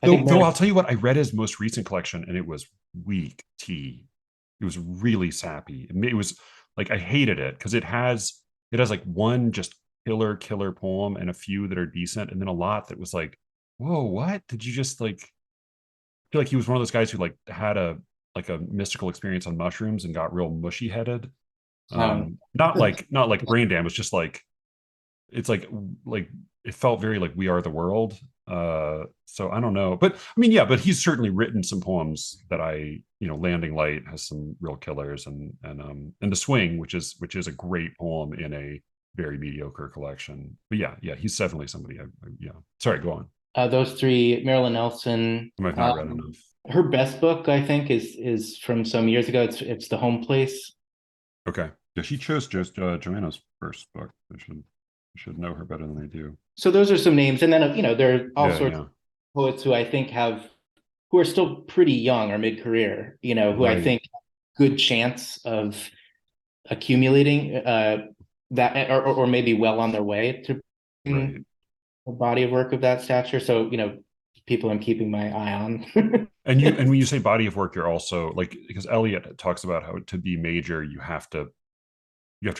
I Though, think though more, I'll tell you what, I read his most recent collection, and it was weak tea. It was really sappy. It was like, I hated it because it has like one just killer poem and a few that are decent, and then a lot that was like, whoa, what did you just like? I feel like he was one of those guys who like had a mystical experience on mushrooms and got real mushy headed. um, Not like brain damage, just like it's like it felt very like We Are the World. So I don't know, but I mean, yeah, but he's certainly written some poems that Landing Light has some real killers, and The Swing, which is a great poem in a very mediocre collection. But yeah, he's definitely somebody. Yeah, sorry, go on. those three, Marilyn Nelson, I've not read enough. her best book, I think, is from some years ago. It's The Home Place. Okay, yeah, she chose just Joanna's first book. I should know her better than I do. So those are some names, and then there are all Yeah, sorts yeah, of poets who I think who are still pretty young or mid-career, who I right, think good chance of accumulating that, or maybe well on their way to right. a body of work of that stature. So, people I'm keeping my eye on. And when you say body of work, you're also like, because Eliot talks about how to be major, you have to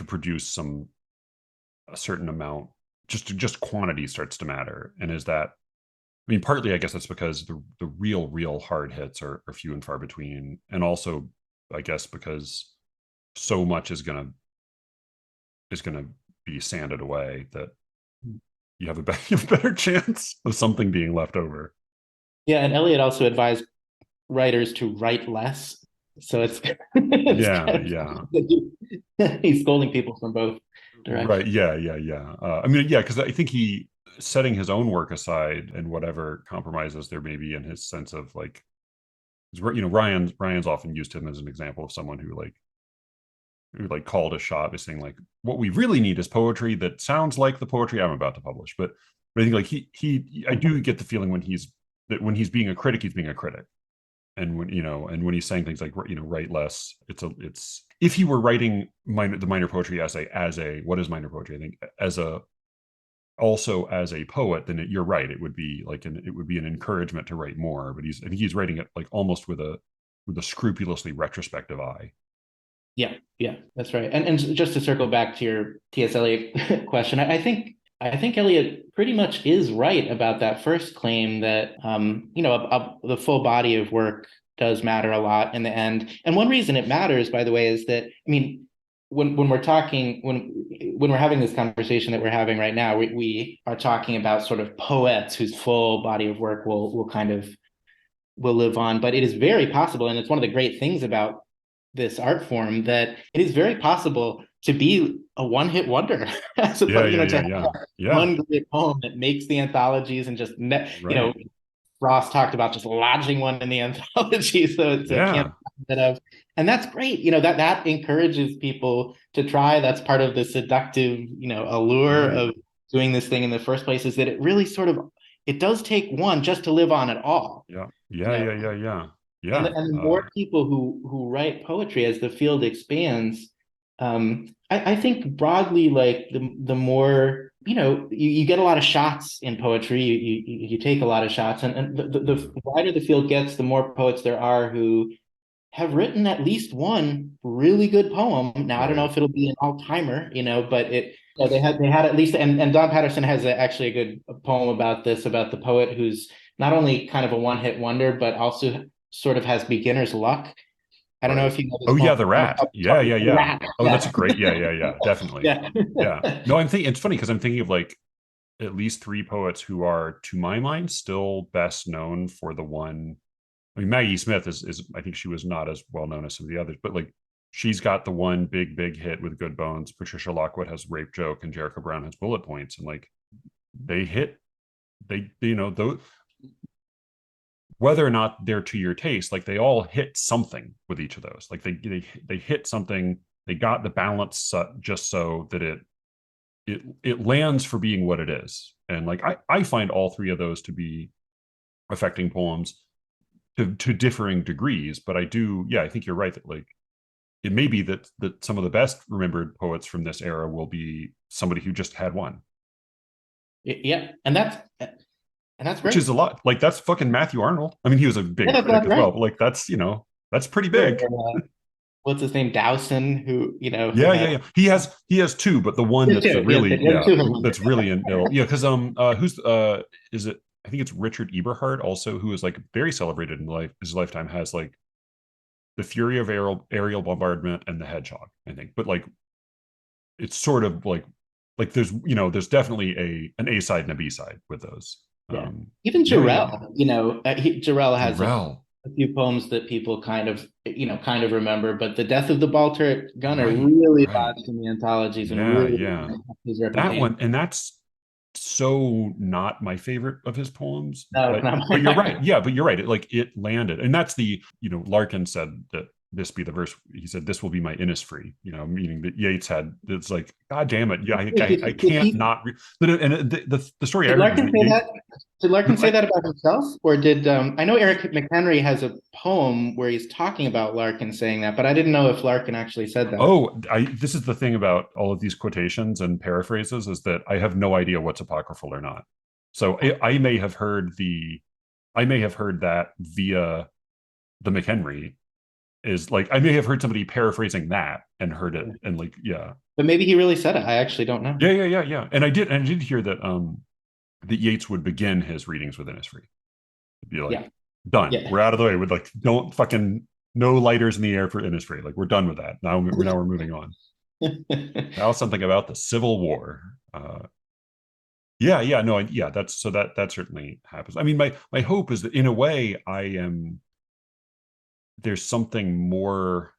produce a certain amount. Just quantity starts to matter. And is that, I mean, partly I guess that's because the real hard hits are few and far between, and also I guess because so much is gonna be sanded away that you have a better chance of something being left over. Yeah, and Eliot also advised writers to write less. So it's it's Yeah, kind yeah. of he's scolding people from both Right. directions. Yeah. I mean, yeah, because I think he setting his own work aside and whatever compromises there may be in his sense of like, Ryan's often used him as an example of someone who called a shot by saying like, what we really need is poetry that sounds like the poetry I'm about to publish. But I think like I do get the feeling when he's being a critic, he's being a critic. And when he's saying things like, write less, it's if he were writing the minor poetry essay as a, what is minor poetry, I think, as a poet, then you're right, it would be like it would be an encouragement to write more. But he's writing it like almost with a scrupulously retrospective eye. Yeah, that's right. And just to circle back to your T.S. Eliot question, I think Eliot pretty much is right about that first claim that the full body of work does matter a lot in the end. And one reason it matters, by the way, is that, I mean, when we're talking when we're having this conversation that we're having right now, we are talking about sort of poets whose full body of work will kind of will live on. But it is very possible, and it's one of the great things about this art form, that it is very possible to be a one-hit wonder. Yeah, yeah, To yeah, have yeah, yeah. one great poem that makes the anthologies and just Right. Ross talked about just lodging one in the anthology, so it can't Yeah. be rid of. And that's great. That encourages people to try. That's part of the seductive, allure Right. of doing this thing in the first place, is that it really sort of, it does take one just to live on at all. Yeah. You Yeah. know, Yeah. Yeah. Yeah. and Yeah. and the more people who write poetry as the field expands, I think broadly, like the more, you get a lot of shots in poetry. You take a lot of shots, and the wider the field gets, the more poets there are who have written at least one really good poem. Now, I don't know Right. if it'll be an all-timer, but they had at least, and Don Patterson has actually a good poem about this, about the poet who's not only kind of a one-hit wonder, but also sort of has beginner's luck. I don't know Right. if you know this Oh yeah, poem. the rat. Yeah, yeah, yeah. Rat. Oh, that's a Yeah. great. Yeah, yeah, yeah. Definitely. Yeah. Yeah. No, I'm thinking it's funny because I'm thinking of like at least three poets who are, to my mind, still best known for the one. I mean, Maggie Smith is I think she was not as well known as some of the others, but like she's got the one big hit with Good Bones. Patricia Lockwood has Rape Joke, and Jericho Brown has Bullet Points, and like they hit those, whether or not they're to your taste, like they all hit something with each of those. Like they hit something. They got the balance just so that it lands for being what it is. And like I find all three of those to be affecting poems to differing degrees. But I do, yeah, I think you're right that like it may be that some of the best remembered poets from this era will be somebody who just had one, Yeah. And that's which great. is a lot. Like that's fucking Matthew Arnold. I mean, he was a Yeah, big critic that's as well, right. but like that's pretty Sure. big. What's his name? Dowson, who Yeah, had yeah, yeah. He has two, but the one yeah, that's two. the Yeah, really, yeah, yeah, two. that's really in ill. Yeah, because who's is it? I think it's Richard Eberhard also, who is like very celebrated in life. His lifetime has like the Fury of Aerial Bombardment and the Hedgehog, I think. But like it's sort of like there's definitely an A side and a B side with those. Yeah. Even Yeah, yeah, yeah. Jarrell, Jarrell has Durrell, a few poems that people kind of remember, but the death of the ball turret gunner right, really right. lodged in the anthologies and Yeah, really yeah. his That reputation. one, and that's so not my favorite of his poems, No, it's but not but you're right. my Yeah, but you're right. It landed, and that's the Larkin said that this be the verse. He said this will be my Innisfree. Meaning that Yeats had. It's like God damn it. Yeah, I can't not. And the story I Did heard was Larkin that say Yeats. that? Did Larkin say I, that about himself, or did I know Eric McHenry has a poem where he's talking about Larkin saying that, but I didn't know if Larkin actually said that. this is the thing about all of these quotations and paraphrases is that I have no idea what's apocryphal or not. So I may have heard that via the McHenry is like I may have heard somebody paraphrasing that and heard it and like yeah But maybe he really said it. I actually don't know. yeah yeah yeah yeah and I did hear that Yeats would begin his readings with Innisfree. It'd be like Yeah, done. yeah. We're out of the way. With like don't fucking no lighters in the air for Innisfree. Like we're done with that. Now we're moving on. Now something about the Civil War. Yeah, yeah, no, yeah. That certainly happens. I mean, my hope is that in a way, I am. There's something more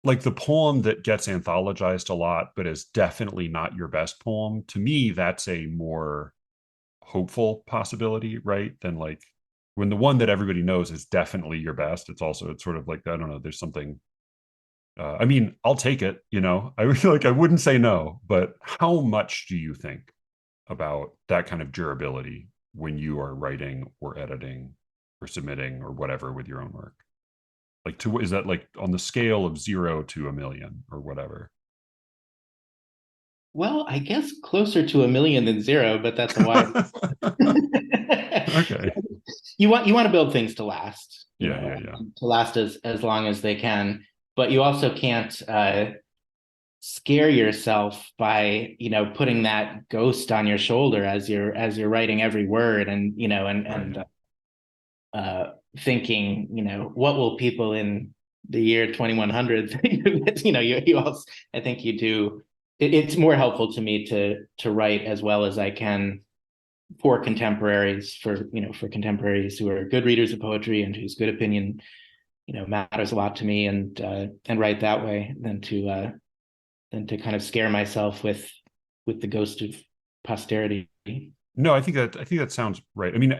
like the poem that gets anthologized a lot, but is definitely not your best poem. To me, that's a more hopeful possibility, right? Than like when the one that everybody knows is definitely your best. It's sort of like I don't know. There's something. I mean, I'll take it. I feel like I wouldn't say no, but how much do you think about that kind of durability when you are writing or editing or submitting or whatever with your own work? Like, is that like on the scale of 0 to 1 million or whatever? Well, I guess closer to 1 million than zero, but that's a wide. Okay. you want to build things to last, Yeah, yeah, yeah. to last as long as they can, but you also can't scare yourself by putting that ghost on your shoulder as you're writing every word, and Right. thinking, what will people in the year 2100 think? You also, I think you do. It's more helpful to me to write as well as I can for contemporaries, for contemporaries who are good readers of poetry and whose good opinion matters a lot to me, and write that way than to kind of scare myself with the ghost of posterity. No, I think that sounds right. I mean,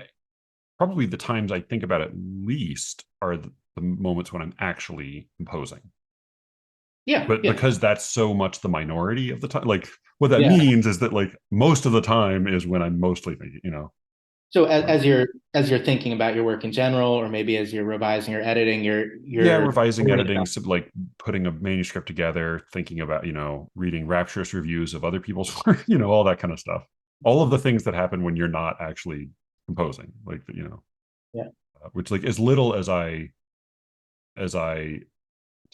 probably the times I think about it least are the moments when I'm actually composing. Yeah, But yeah, because that's so much the minority of the time, like what that yeah. means is that like most of the time is when I'm mostly thinking. So as you're thinking about your work in general, or maybe as you're revising or editing, Yeah, you're revising, worrying editing, about. so like putting a manuscript together, thinking about, reading rapturous reviews of other people's work, all that kind of stuff. All of the things that happen when you're not actually composing, like, Yeah. which like as little as I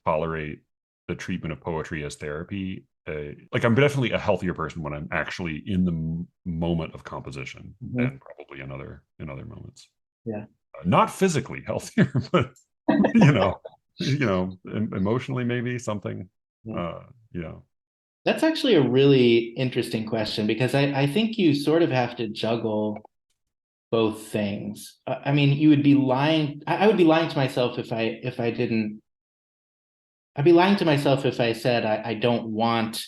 tolerate the treatment of poetry as therapy. Like I'm definitely a healthier person when I'm actually in the moment of composition Mhm. than probably in other moments. Yeah. Not physically healthier, but you know, emotionally maybe something. Yeah. Uh, you know, That's actually a really interesting question, because I think you sort of have to juggle both things. I mean, you would be lying. I would be lying to myself if I didn't. I'd be lying to myself if I said I don't want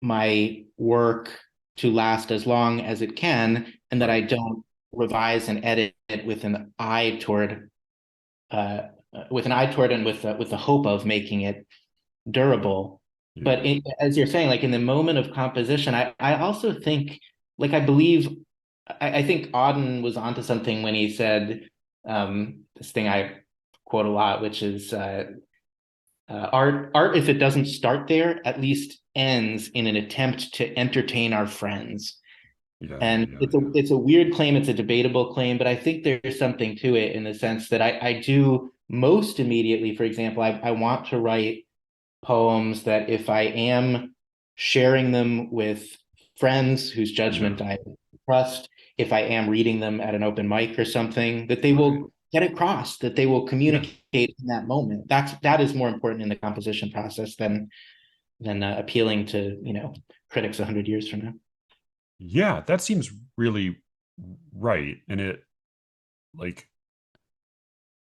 my work to last as long as it can, and that I right? don't revise and edit it uh, with an eye toward and with the hope of making it durable. Yeah, But as you're saying, like in the moment of composition, I also think, like, I think Auden was onto something when he said this thing I quote a lot, which is art, if it doesn't start there, at least ends in an attempt to entertain our friends. yeah, yeah, And yeah, it's a weird claim, it's a debatable claim, but I think there's something to it, in the sense that I do most immediately. For example, I want to write poems that, if I am sharing them with friends whose yeah, judgment I trust, if I am reading them at an open mic or something, that they right. will get across, that they will Yeah, communicate in that moment. That is more important in the composition process than appealing to critics 100 years from now. yeah. That seems really right, and like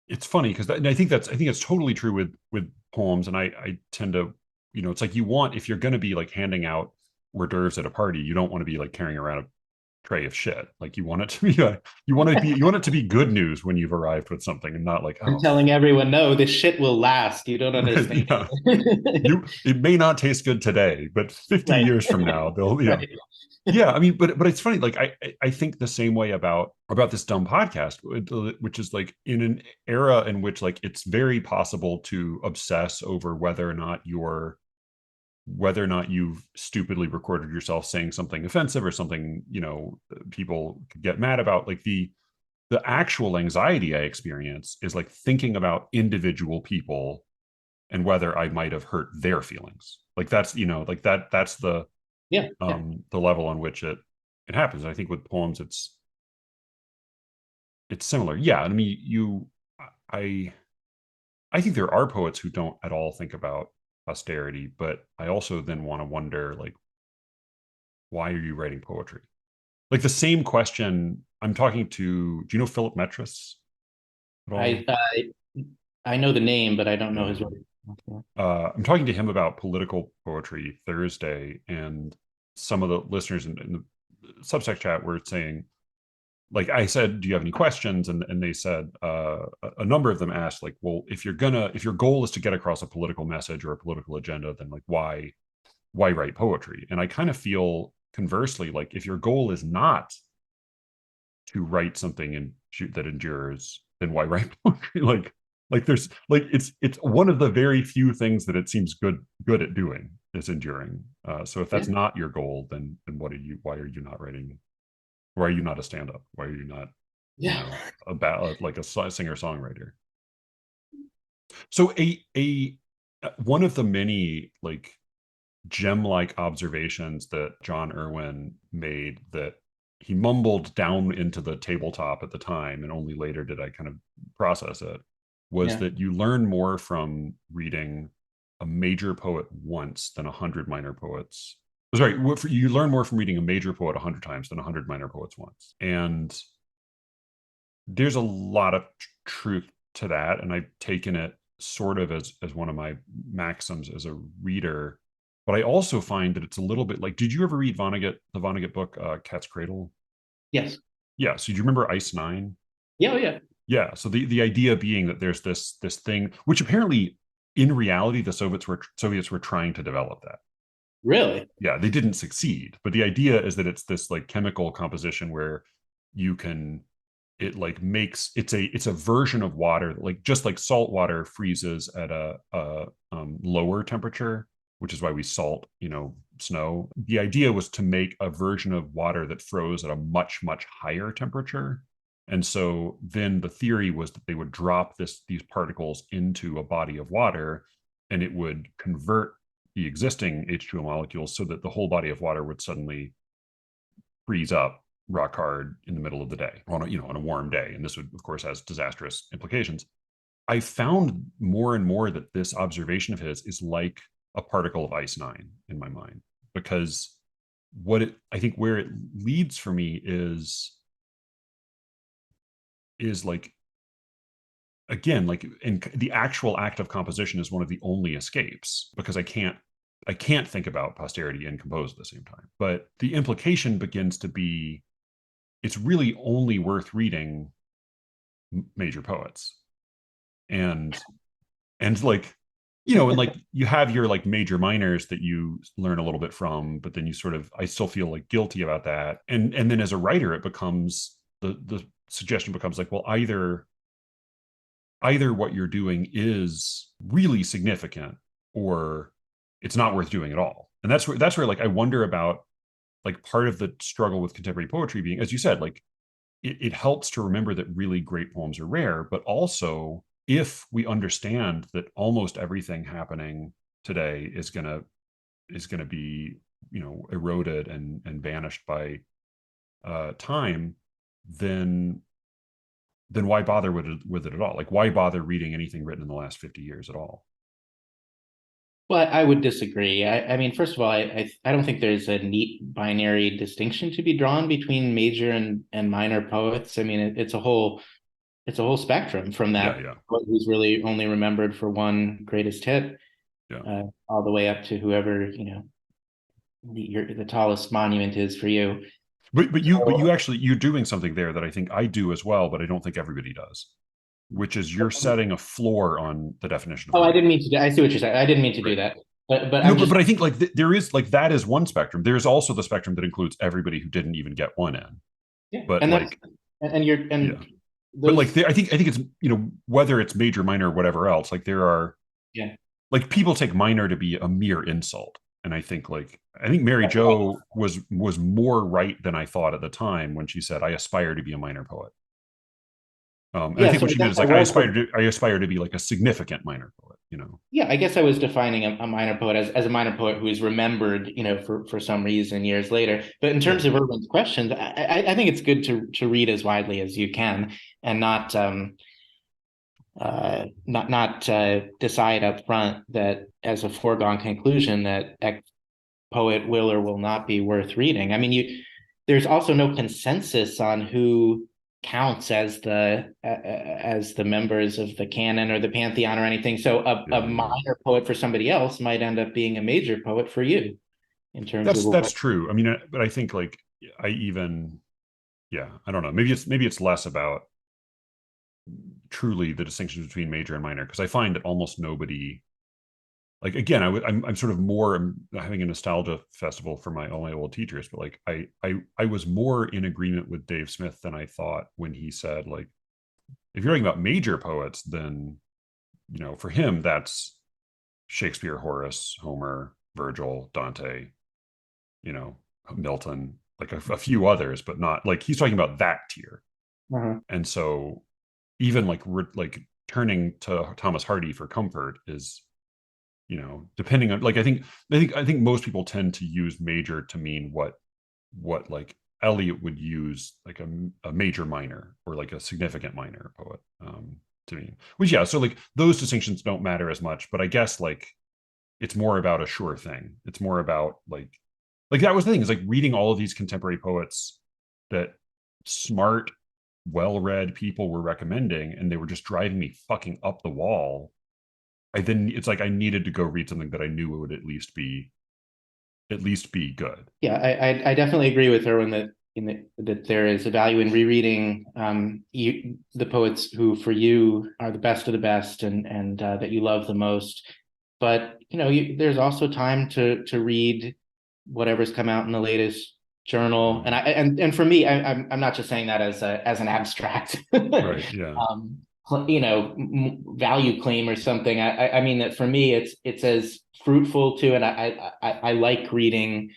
it's funny because I think it's totally true with poems, and I tend to, it's like you want, if you're going to be like handing out hors d'oeuvres at a party, you don't want to be like carrying around a tray of shit. Like you want it to be good news when you've arrived with something, and not like, And oh, telling everyone, no, this shit will last. You don't right, understand. yeah, it may not taste good today, but 50 Right. years from now they'll, Right. yeah. I mean, but it's funny, like I think the same way about this dumb podcast, which is like in an era in which like it's very possible to obsess over whether or not you've stupidly recorded yourself saying something offensive or something, people could get mad about. Like the actual anxiety I experience is like thinking about individual people and whether I might have hurt their feelings. Like that's, like that's Yeah. Yeah. the level on which it happens. And I think with poems it's similar. Yeah, I mean, I I think there are poets who don't at all think about posterity, but I also then want to wonder, like, why are you writing poetry? Like the same question. I'm talking to, do you know Philip Metris at I all? I know the name, but I don't know Yeah. his work. I'm talking to him about political poetry Thursday, and some of the listeners in the Substack chat were saying, like, I said, do you have any questions? And they said, a number of them asked, like, well, if your goal is to get across a political message or a political agenda, then like why write poetry? And I kind of feel conversely, like if your goal is not to write something that endures, then why write poetry? Like there's like it's one of the very few things that it seems good at doing is enduring. So if Yeah. that's not your goal, then why are you not writing? Why are you not a stand up? Why are you not? Yeah. about like a singer-songwriter. So a one of the many like gem-like observations that John Irwin made that he mumbled down into the tabletop at the time, and only later did I kind of process it, was Yeah. that you learn more from reading a major poet once than 100 minor poets. Sorry, you learn more from reading a major poet 100 times than 100 minor poets once. And there's a lot of truth to that, and I've taken it sort of as one of my maxims as a reader. But I also find that it's a little bit like, did you ever read the Vonnegut book, Cat's Cradle? Yes. Yeah. So do you remember Ice Nine? Yeah. Oh, yeah. Yeah. So the idea being that there's this thing, which apparently in reality the Soviets were trying to develop that. Really? Yeah, they didn't succeed, but the idea is that it's this like chemical composition where you can it like makes it's a version of water like just like salt water freezes at a lower temperature, which is why we salt snow. The idea was to make a version of water that froze at a much higher temperature, and so then the theory was that they would drop these particles into a body of water, and it would convert the existing H2O molecules so that the whole body of water would suddenly freeze up rock hard in the middle of the day on a warm day. And this would, of course, has disastrous implications. I found more and more that this observation of his is like a particle of ice nine in my mind, because I think where it leads for me is like, again, like in the actual act of composition is one of the only escapes, because I can't think about posterity and compose at the same time. But the implication begins to be it's really only worth reading major poets. And like and like you have your like major minors that you learn a little bit from, but then you sort of I still feel like guilty about that. And then as a writer it becomes the suggestion becomes like, well, either what you're doing is really significant or it's not worth doing at all. And that's where like I wonder about like part of the struggle with contemporary poetry being, as you said, like it helps to remember that really great poems are rare, but also if we understand that almost everything happening today is gonna be eroded and vanished by time, then why bother with it at all? Like, why bother reading anything written in the last 50 years at all? Well, I would disagree. I mean, first of all, I don't think there's a neat binary distinction to be drawn between major and minor poets. I mean, it's a whole spectrum from Yeah, that yeah, poet who's really only remembered for one greatest hit, yeah. all the way up to whoever the tallest monument is for you. But you So, actually you're doing something there that I think I do as well, but I don't think everybody does, which is you're setting a floor on the definition of oh, I great. didn't mean to. I see what you're saying. I didn't mean to do Right. that. But No, I'm but just I think like there is like that is one spectrum. There's also the spectrum that includes everybody who didn't even get one in. yeah, But and that's like, and you're yeah. and But like, those I think it's whether it's major, minor, or whatever else. Like there are yeah. like people take minor to be a mere insult, and I think Mary Jo was more right than I thought at the time when she said I aspire to be a minor poet. And I Yeah, think so what I she guess did is I like was I aspire to be like a significant minor poet. yeah, I guess I was defining a minor poet as a minor poet who is remembered, for some reason years later. But in Yeah, terms of Irwin's questions, I think it's good to read as widely as you can and not decide up front that as a foregone conclusion that X poet will or will not be worth reading. I mean, there's also no consensus on who counts as the members of the canon or the pantheon or anything. So a yeah, yeah. minor poet for somebody else might end up being a major poet for you in terms of That's what. true. I mean, but I think like I even yeah, I don't know. Maybe it's less about truly the distinction between major and minor, because I find that almost nobody like again I'm sort of more I'm having a nostalgia festival for all my old teachers, but like I was more in agreement with Dave Smith than I thought when he said like if you're talking about major poets, then for him that's Shakespeare, Horace, Homer, Virgil, Dante, you know Milton, like a few others, but not like he's talking about that tier. Uh-huh. And so even like turning to Thomas Hardy for comfort is, depending on, like, I think most people tend to use major to mean what like Eliot would use, like a major minor or like a significant minor poet, to me. Which, yeah, so like those distinctions don't matter as much, but I guess like it's more about a sure thing. It's more about like that was the thing, is like reading all of these contemporary poets that smart, well-read people were recommending, and they were just driving me fucking up the wall. It's like I needed to go read something that I knew would at least be good. Yeah, I definitely agree with her when that there is a value in rereading the poets who for you are the best of the best, and that you love the most. But there's also time to read whatever's come out in the latest journal. And Mm. and for me, I'm not just saying that as an abstract Right. Yeah. value claim or something. I mean that for me, it's as fruitful too, and I like reading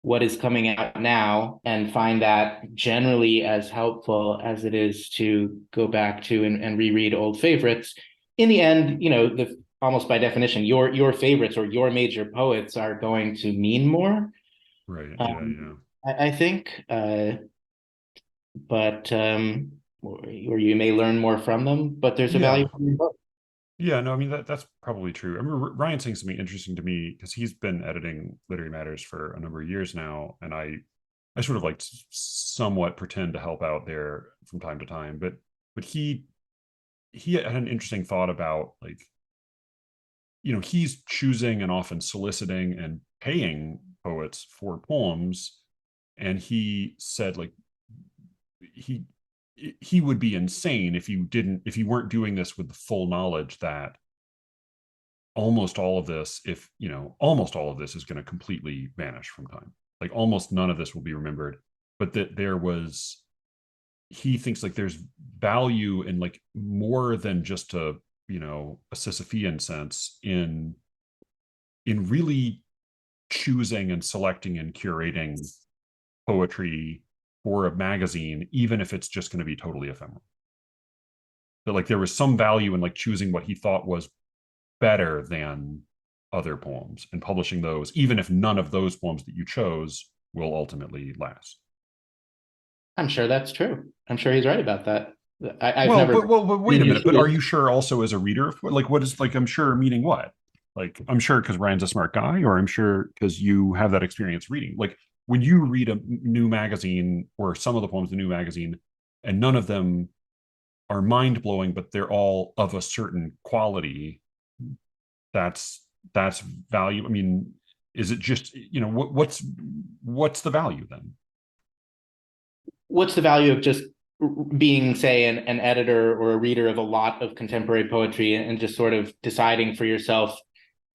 what is coming out now and find that generally as helpful as it is to go back to and reread old favorites. In the end, the almost by definition, your favorites or your major poets are going to mean more. Right. Yeah. Um, Yeah. I think, but or you may learn more from them, but there's a value Yeah. in both. Yeah, no, I mean that's probably true. I remember Ryan saying something interesting to me because he's been editing Literary Matters for a number of years now, and I sort of like somewhat pretend to help out there from time to time, but he had an interesting thought about, like, he's choosing and often soliciting and paying poets for poems, and he said, like, he he would be insane if you weren't doing this with the full knowledge that almost all of this is going to completely vanish from time. Like almost none of this will be remembered, but that he thinks like there's value in, like, more than just a Sisyphean sense in really choosing and selecting and curating poetry for a magazine, even if it's just going to be totally ephemeral. That, like, there was some value in, like, choosing what he thought was better than other poems and publishing those, even if none of those poems that you chose will ultimately last. I'm sure that's true. I'm sure he's right about that. I've Well, never but been wait in a his minute. But are shoes. you sure also as a reader, like, what is, like, I'm sure meaning what? Like, I'm sure because Ryan's a smart guy, or I'm sure because you have that experience reading. Like, when you read a new magazine or some of the poems in the new magazine, and none of them are mind blowing, but they're all of a certain quality, that's value. I mean, is it just, what's the value then? What's the value of just being, say, an editor or a reader of a lot of contemporary poetry and just sort of deciding for yourself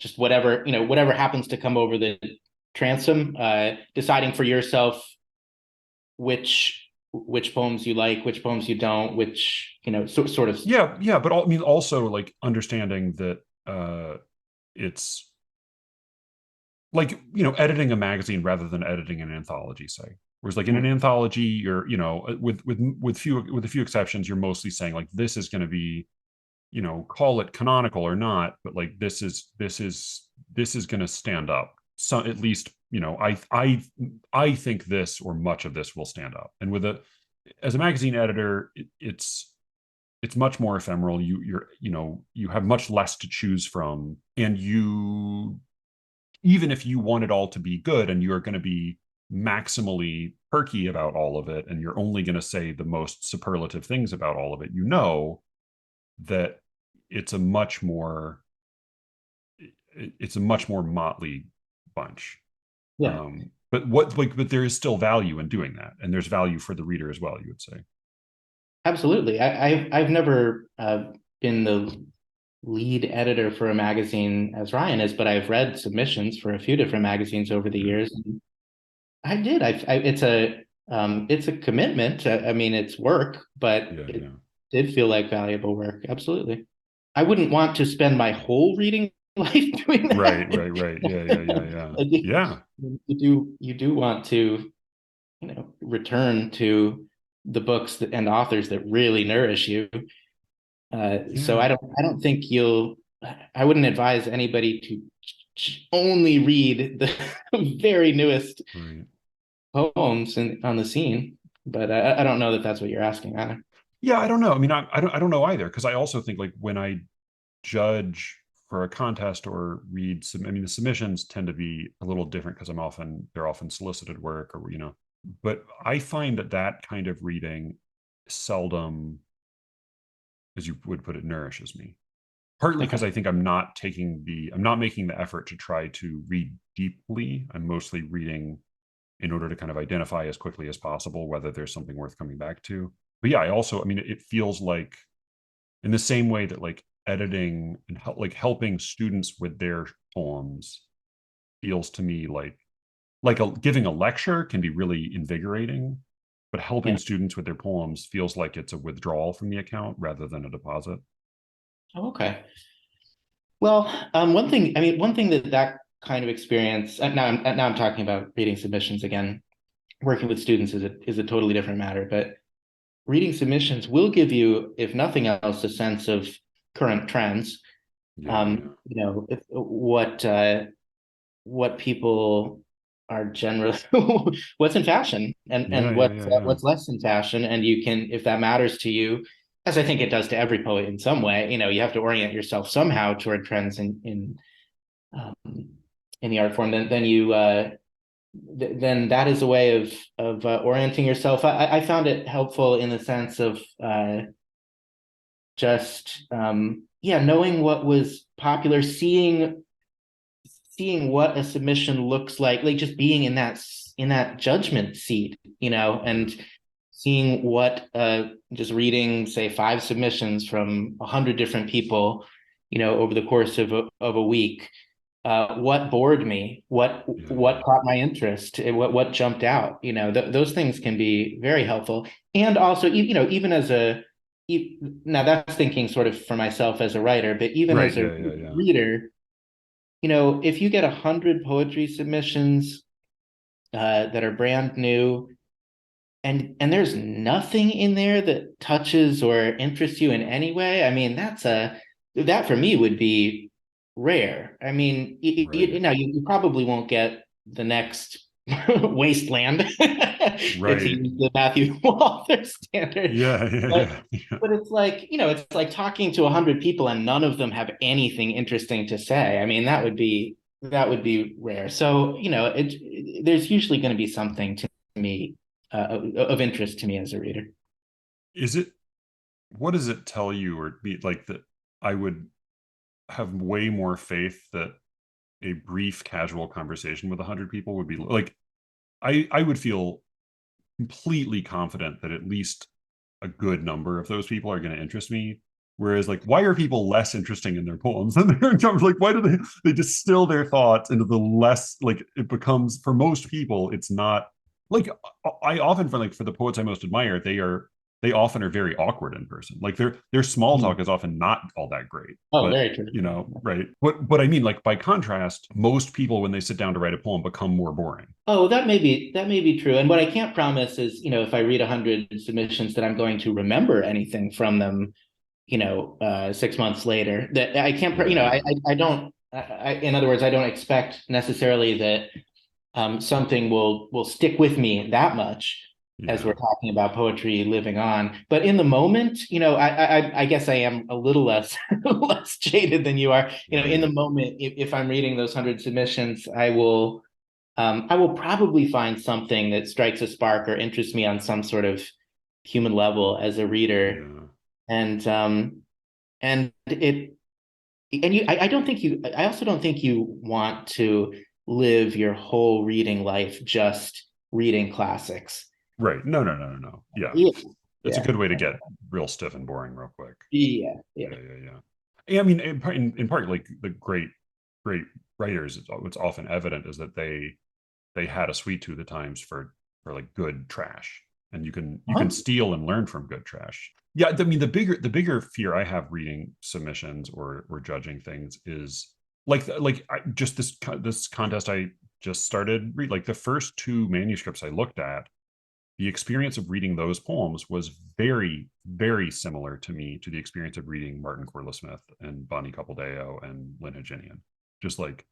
just whatever happens to come over the transom, deciding for yourself which poems you like, which poems you don't, which sort of. Yeah, yeah, but I mean also, like, understanding that it's like, editing a magazine rather than editing an anthology, say. Whereas, like, in an anthology, you're, with a few exceptions, you're mostly saying, like, this is going to be, call it canonical or not, but, like, this is going to stand up. So at least, I think this or much of this will stand up. And as a magazine editor, it's much more ephemeral. You have much less to choose from, and even if you want it all to be good and you're going to be maximally perky about all of it, and you're only going to say the most superlative things about all of it, that it's a much more it's a much more motley bunch. Yeah, But there is still value in doing that, and there's value for the reader as well, you would say. absolutely. I've never been the lead editor for a magazine as Ryan is, but I've read submissions for a few different magazines over the Yeah, years. And I did. It's a commitment. I mean, it's work, but yeah, it yeah. did feel like valuable work. Absolutely. I wouldn't want to spend my whole reading life doing Right, that. right, right. Yeah, yeah, yeah, yeah. Like, Yeah. you do want to, return to the books and authors that really nourish you. So Yeah. I don't think I wouldn't advise anybody to only read the very newest Right. poems on the scene. But I don't know that that's what you're asking either. Yeah, I don't know. I mean, I don't know either, because I also think like when I judge for a contest or read some, I mean, the submissions tend to be a little different because they're often solicited work, or but I find that that kind of reading seldom, as you would put it, nourishes me. Partly because Okay. I think I'm not making the effort to try to read deeply. I'm mostly reading in order to kind of identify as quickly as possible whether there's something worth coming back to. But yeah, I mean, it feels like in the same way that like editing and helping students with their poems feels to me giving a lecture can be really invigorating, but helping Yeah. students with their poems feels like it's a withdrawal from the account rather than a deposit. Oh, okay. Well, one thing that kind of experience, now I'm talking about reading submissions again. Working with students is a totally different matter, but reading submissions will give you, if nothing else, a sense of current trends. Yeah, yeah. What people are generally what's in fashion Yeah, and yeah, yeah, yeah. what's less in fashion, and you can, if that matters to you, as I think it does to every poet in some way, you have to orient yourself somehow toward trends um, in the art form. Then that is a way of orienting yourself. I found it helpful in the sense of just yeah, knowing what was popular, seeing what a submission looks like just being in that judgment seat, Yeah. and seeing what just reading, say, 5 submissions from 100 different people, over the course of a week, what bored me, Yeah, what yeah. caught my interest, what jumped out. Those things can be very helpful. And also, even as now that's thinking sort of for myself as a writer, but even Right. as a Yeah, yeah, yeah. reader, if you get 100 poetry submissions that are brand new, and there's nothing in there that touches or interests you in any way, I mean, that for me would be rare. I mean, Right. you probably won't get the next Wasteland if you Right. use the Matthew Walther standard. Yeah, yeah, But yeah. Yeah. it's like, it's like talking to 100 people and none of them have anything interesting to say. I mean, that would be rare. So, there's usually going to be something to me of interest to me as a reader. Is it, what does it tell you or be like that I would have way more faith that a brief casual conversation with 100 people would be like, I would feel completely confident that at least a good number of those people are going to interest me. Whereas, like, why are people less interesting in their poems than they're in terms? Like, why do they distill their thoughts into the less, like, it becomes, for most people, it's not like, I often find, like, for the poets I most admire, they often are very awkward in person. Like their small talk Mhm. is often not all that great. Oh, But very true. right. But I mean, like, by contrast, most people when they sit down to write a poem become more boring. Oh, that may be true. And what I can't promise is, if I read 100 submissions, that I'm going to remember anything from them, 6 months later. That I can't, Yeah, yeah, I don't. In other words, I don't expect necessarily that something will stick with me that much as we're yeah, talking about poetry living on. But in the moment, I guess I am a little less less jaded than you are. In the right. moment, if I'm reading those 100 submissions, I will probably find something that strikes a spark or interests me on some sort of human level as a reader, Yeah. and and it and you I don't think you I also don't think you want to live your whole reading life just reading classics. Right. No, no, no, no, no. Yeah. Yeah, It's a yeah, good way to get real stiff and boring real quick. yeah, Yeah, yeah. yeah, yeah. Yeah, I mean, in part, like the great writers, what's often evident is that they had a sweet tooth at times for like good trash, and you can Huh? steal and learn from good trash. Yeah, I mean, the bigger fear I have reading submissions or judging things is just this contest I just started read, like the first two manuscripts I looked at, the experience of reading those poems was very, very similar to me to the experience of reading Martin Corliss Smith and Bonnie Coppledeo and Lynn Haginian. Just like,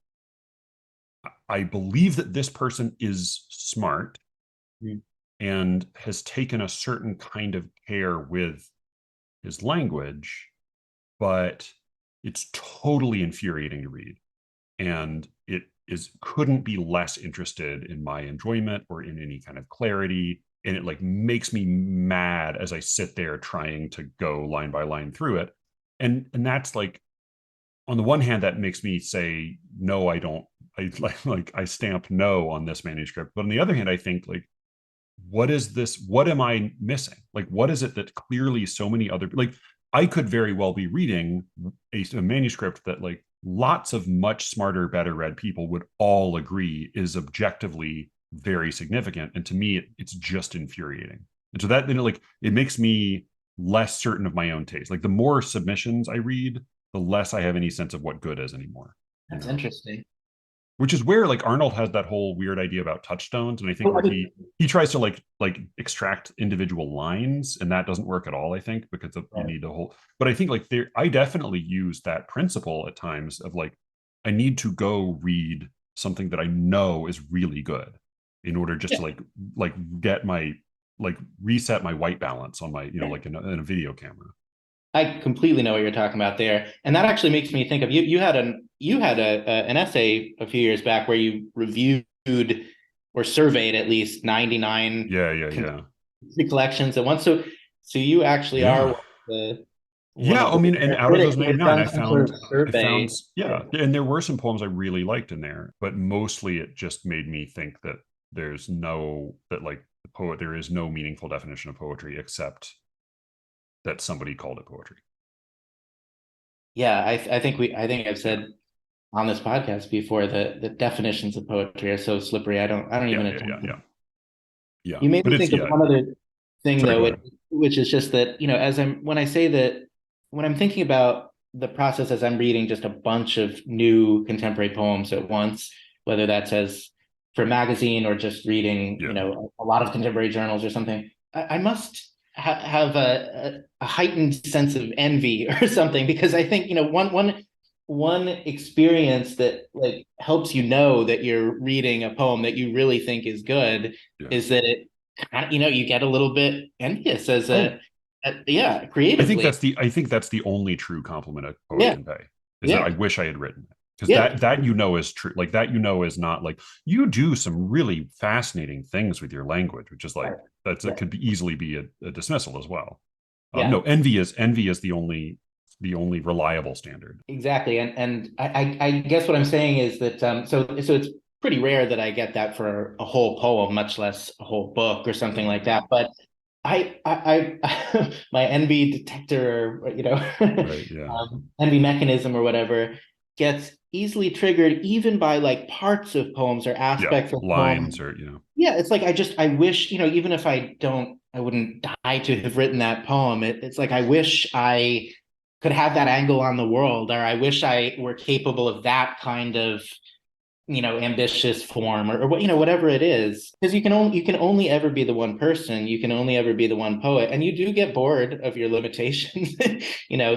I believe that this person is smart and has taken a certain kind of care with his language, but it's totally infuriating to read. And it is couldn't be less interested in my enjoyment or in any kind of clarity. And it like makes me mad as I sit there trying to go line by line through it. And that's like, on the one hand, that makes me say, no, I don't, I like I stamp no on this manuscript. But on the other hand, I think like, what is this? What am I missing? Like, what is it that clearly so many other, like, I could very well be reading a manuscript that like lots of much smarter, better read people would all agree is objectively very significant. And to me, it's just infuriating. And so that, like, it makes me less certain of my own taste. Like, the more submissions I read, the less I have any sense of what good is anymore. That's interesting. Which is where like Arnold has that whole weird idea about touchstones, and I think where he tries to like extract individual lines, and that doesn't work at all, I think, because you need the whole. But I think like there, I definitely use that principle at times of like, I need to go read something that I know is really good in order just to like get my like reset my white balance on my like in a video camera. I completely know what you're talking about there, and that actually makes me think of you. You had an essay a few years back where you reviewed or surveyed at least 99 collections at once. So you actually are one yeah, of the I mean, and out of those 99, I sort found of survey. and there were some poems I really liked in there, but mostly it just made me think that like the poet, there is no meaningful definition of poetry except that somebody called it poetry. Yeah, I think I've said on this podcast before that the definitions of poetry are so slippery. I don't even attempt. Yeah. You made But me it's think of one other thing sorry, though, which is just that, as when I say that, when I'm thinking about the process as I'm reading just a bunch of new contemporary poems at once, whether that's as for a magazine or just reading, a lot of contemporary journals or something, I must have a heightened sense of envy or something, because I think, one experience that like helps that you're reading a poem that you really think is good is that it you get a little bit envious as creatively. I think that's the only true compliment a poet Yeah. can pay is that Yeah. I wish I had written it. Because Yeah. that is true. Like that is not like you do some really fascinating things with your language, which is like that could easily be a dismissal as well. Yeah. No, envy is the only reliable standard. Exactly. And I guess what I'm saying is that so it's pretty rare that I get that for a whole poem, much less a whole book or something like that. But I my envy detector, or envy mechanism or whatever, gets easily triggered even by like parts of poems or aspects of lines poems. or Yeah, it's like I wish, even if I wouldn't die to have written that poem. It's like I wish I could have that angle on the world, or I wish I were capable of that kind of ambitious form, or whatever it is, because you can only ever be the one person, you can only ever be the one poet, and you do get bored of your limitations.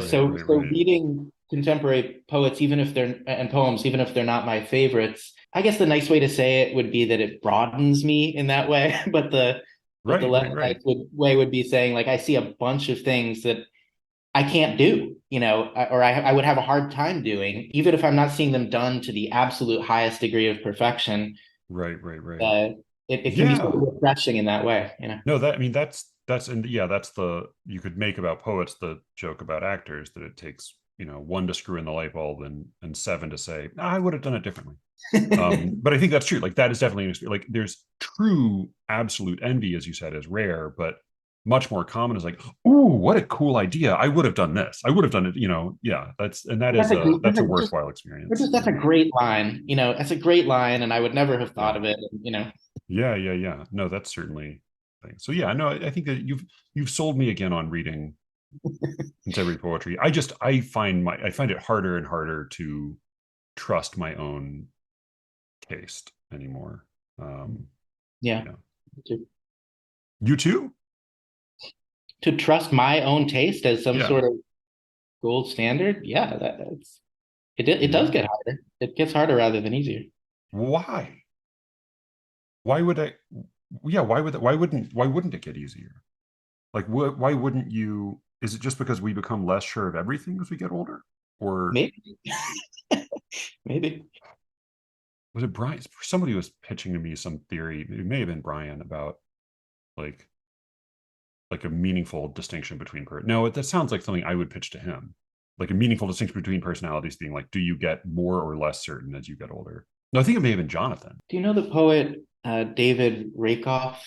So reading contemporary poets, even if they're and poems, even if they're not my favorites, I guess the nice way to say it would be that it broadens me in that way. But the less nice way would be saying like I see a bunch of things that I can't do, or I would have a hard time doing, even if I'm not seeing them done to the absolute highest degree of perfection. Right. It can be sort of refreshing in that way, No, and that's you could make about poets the joke about actors that it takes one to screw in the light bulb and seven to say I would have done it differently. But I think that's true. Like that is definitely like there's true absolute envy, as you said, is rare, but much more common is like, ooh, what a cool idea. I would have done this. I would have done it, that's a worthwhile experience. That's a great line. That's a great line, and I would never have thought of it, Yeah. No, that's certainly thing. So yeah, no, I think that you've sold me again on reading contemporary poetry. I find it harder and harder to trust my own taste anymore. Yeah. You too? To trust my own taste as some Yeah. sort of gold standard, yeah, that's it does Yeah. get harder. It gets harder rather than easier. Why? Why would I? Yeah. Why wouldn't it get easier? Like, why wouldn't you? Is it just because we become less sure of everything as we get older? Or Maybe. Maybe. was it Brian? Somebody was pitching to me some theory. It may have been Brian about like a meaningful distinction between no, that sounds like something I would pitch to him. Like a meaningful distinction between personalities being like, do you get more or less certain as you get older? No, I think it may have been Jonathan. Do you know the poet David Rakoff?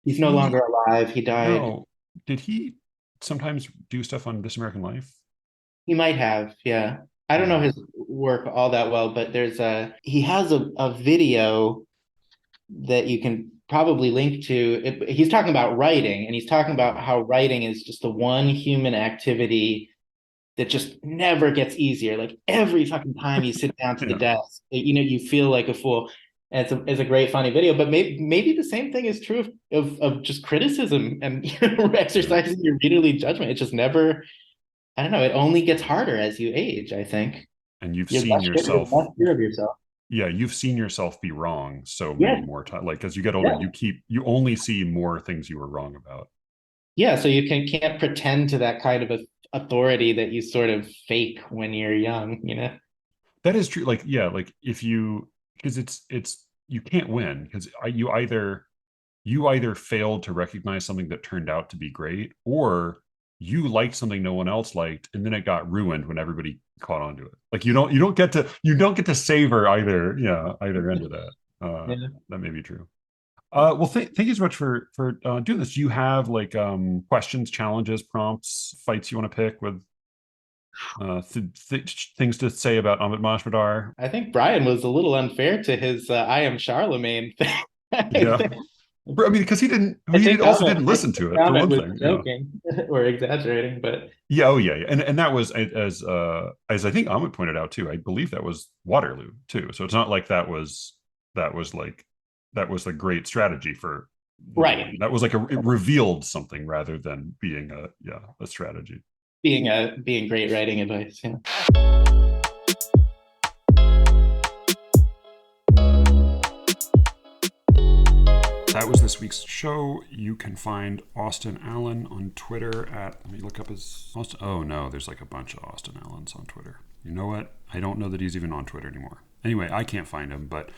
He's no longer He alive. He died. no, did he sometimes do stuff on This American Life? He might have, yeah. I don't know Yeah. his work all that well, but he has a video that you can probably link to. He's talking about writing, and he's talking about how writing is just the one human activity that just never gets easier. Like every fucking time you sit down to the Yeah. desk, you feel like a fool. And it's a great funny video, but maybe the same thing is true of just criticism and Yeah. exercising your readerly judgment. It just never, I don't know. It only gets harder as you age, I think. And you've You're seen less yourself, sure of yourself. yeah, you've seen yourself be wrong so many Yeah, more times. Like as you get older, yeah, you only see more things you were wrong about. yeah. So you can't pretend to that kind of authority that you sort of fake when you're young. That is true. Like, yeah, like if you, because it's you can't win because you either failed to recognize something that turned out to be great, or you liked something no one else liked, and then it got ruined when everybody caught on to it. Like you don't get to savor either, yeah, either end of that. Yeah. That may be true. Well, thank you so much for doing this. Do you have like questions, challenges, prompts, fights you want to pick with things to say about Amit Mashmadar? I think Brian was a little unfair to his "I am Charlemagne" thing. Yeah, I mean, because I he think also didn't listen to it for Amit one was thing. Yeah, joking or exaggerating, but yeah, oh yeah, yeah. And that was as I think Amit pointed out too. I believe that was Waterloo too. So it's not like that was like that was a great strategy for right, that was like it revealed something rather than being a strategy. being great writing advice. Yeah. That was this week's show. You can find Austin Allen on Twitter at, let me look up his Austin. Oh no, there's like a bunch of Austin Allens on Twitter. You know what? I don't know that he's even on Twitter anymore. Anyway, I can't find him, but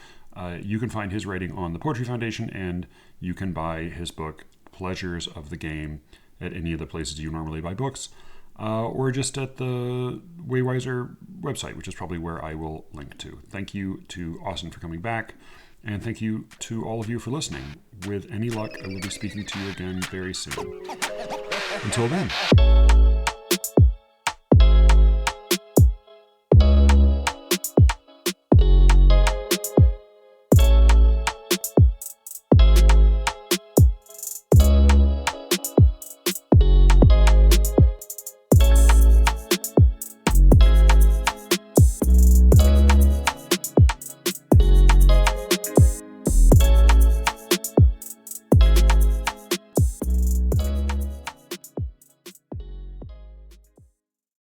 you can find his writing on the Poetry Foundation, and you can buy his book, Pleasures of the Game, at any of the places you normally buy books, or just at the Waywiser website, which is probably where I will link to. Thank you to Austin for coming back. And thank you to all of you for listening. With any luck, I will be speaking to you again very soon. Until then.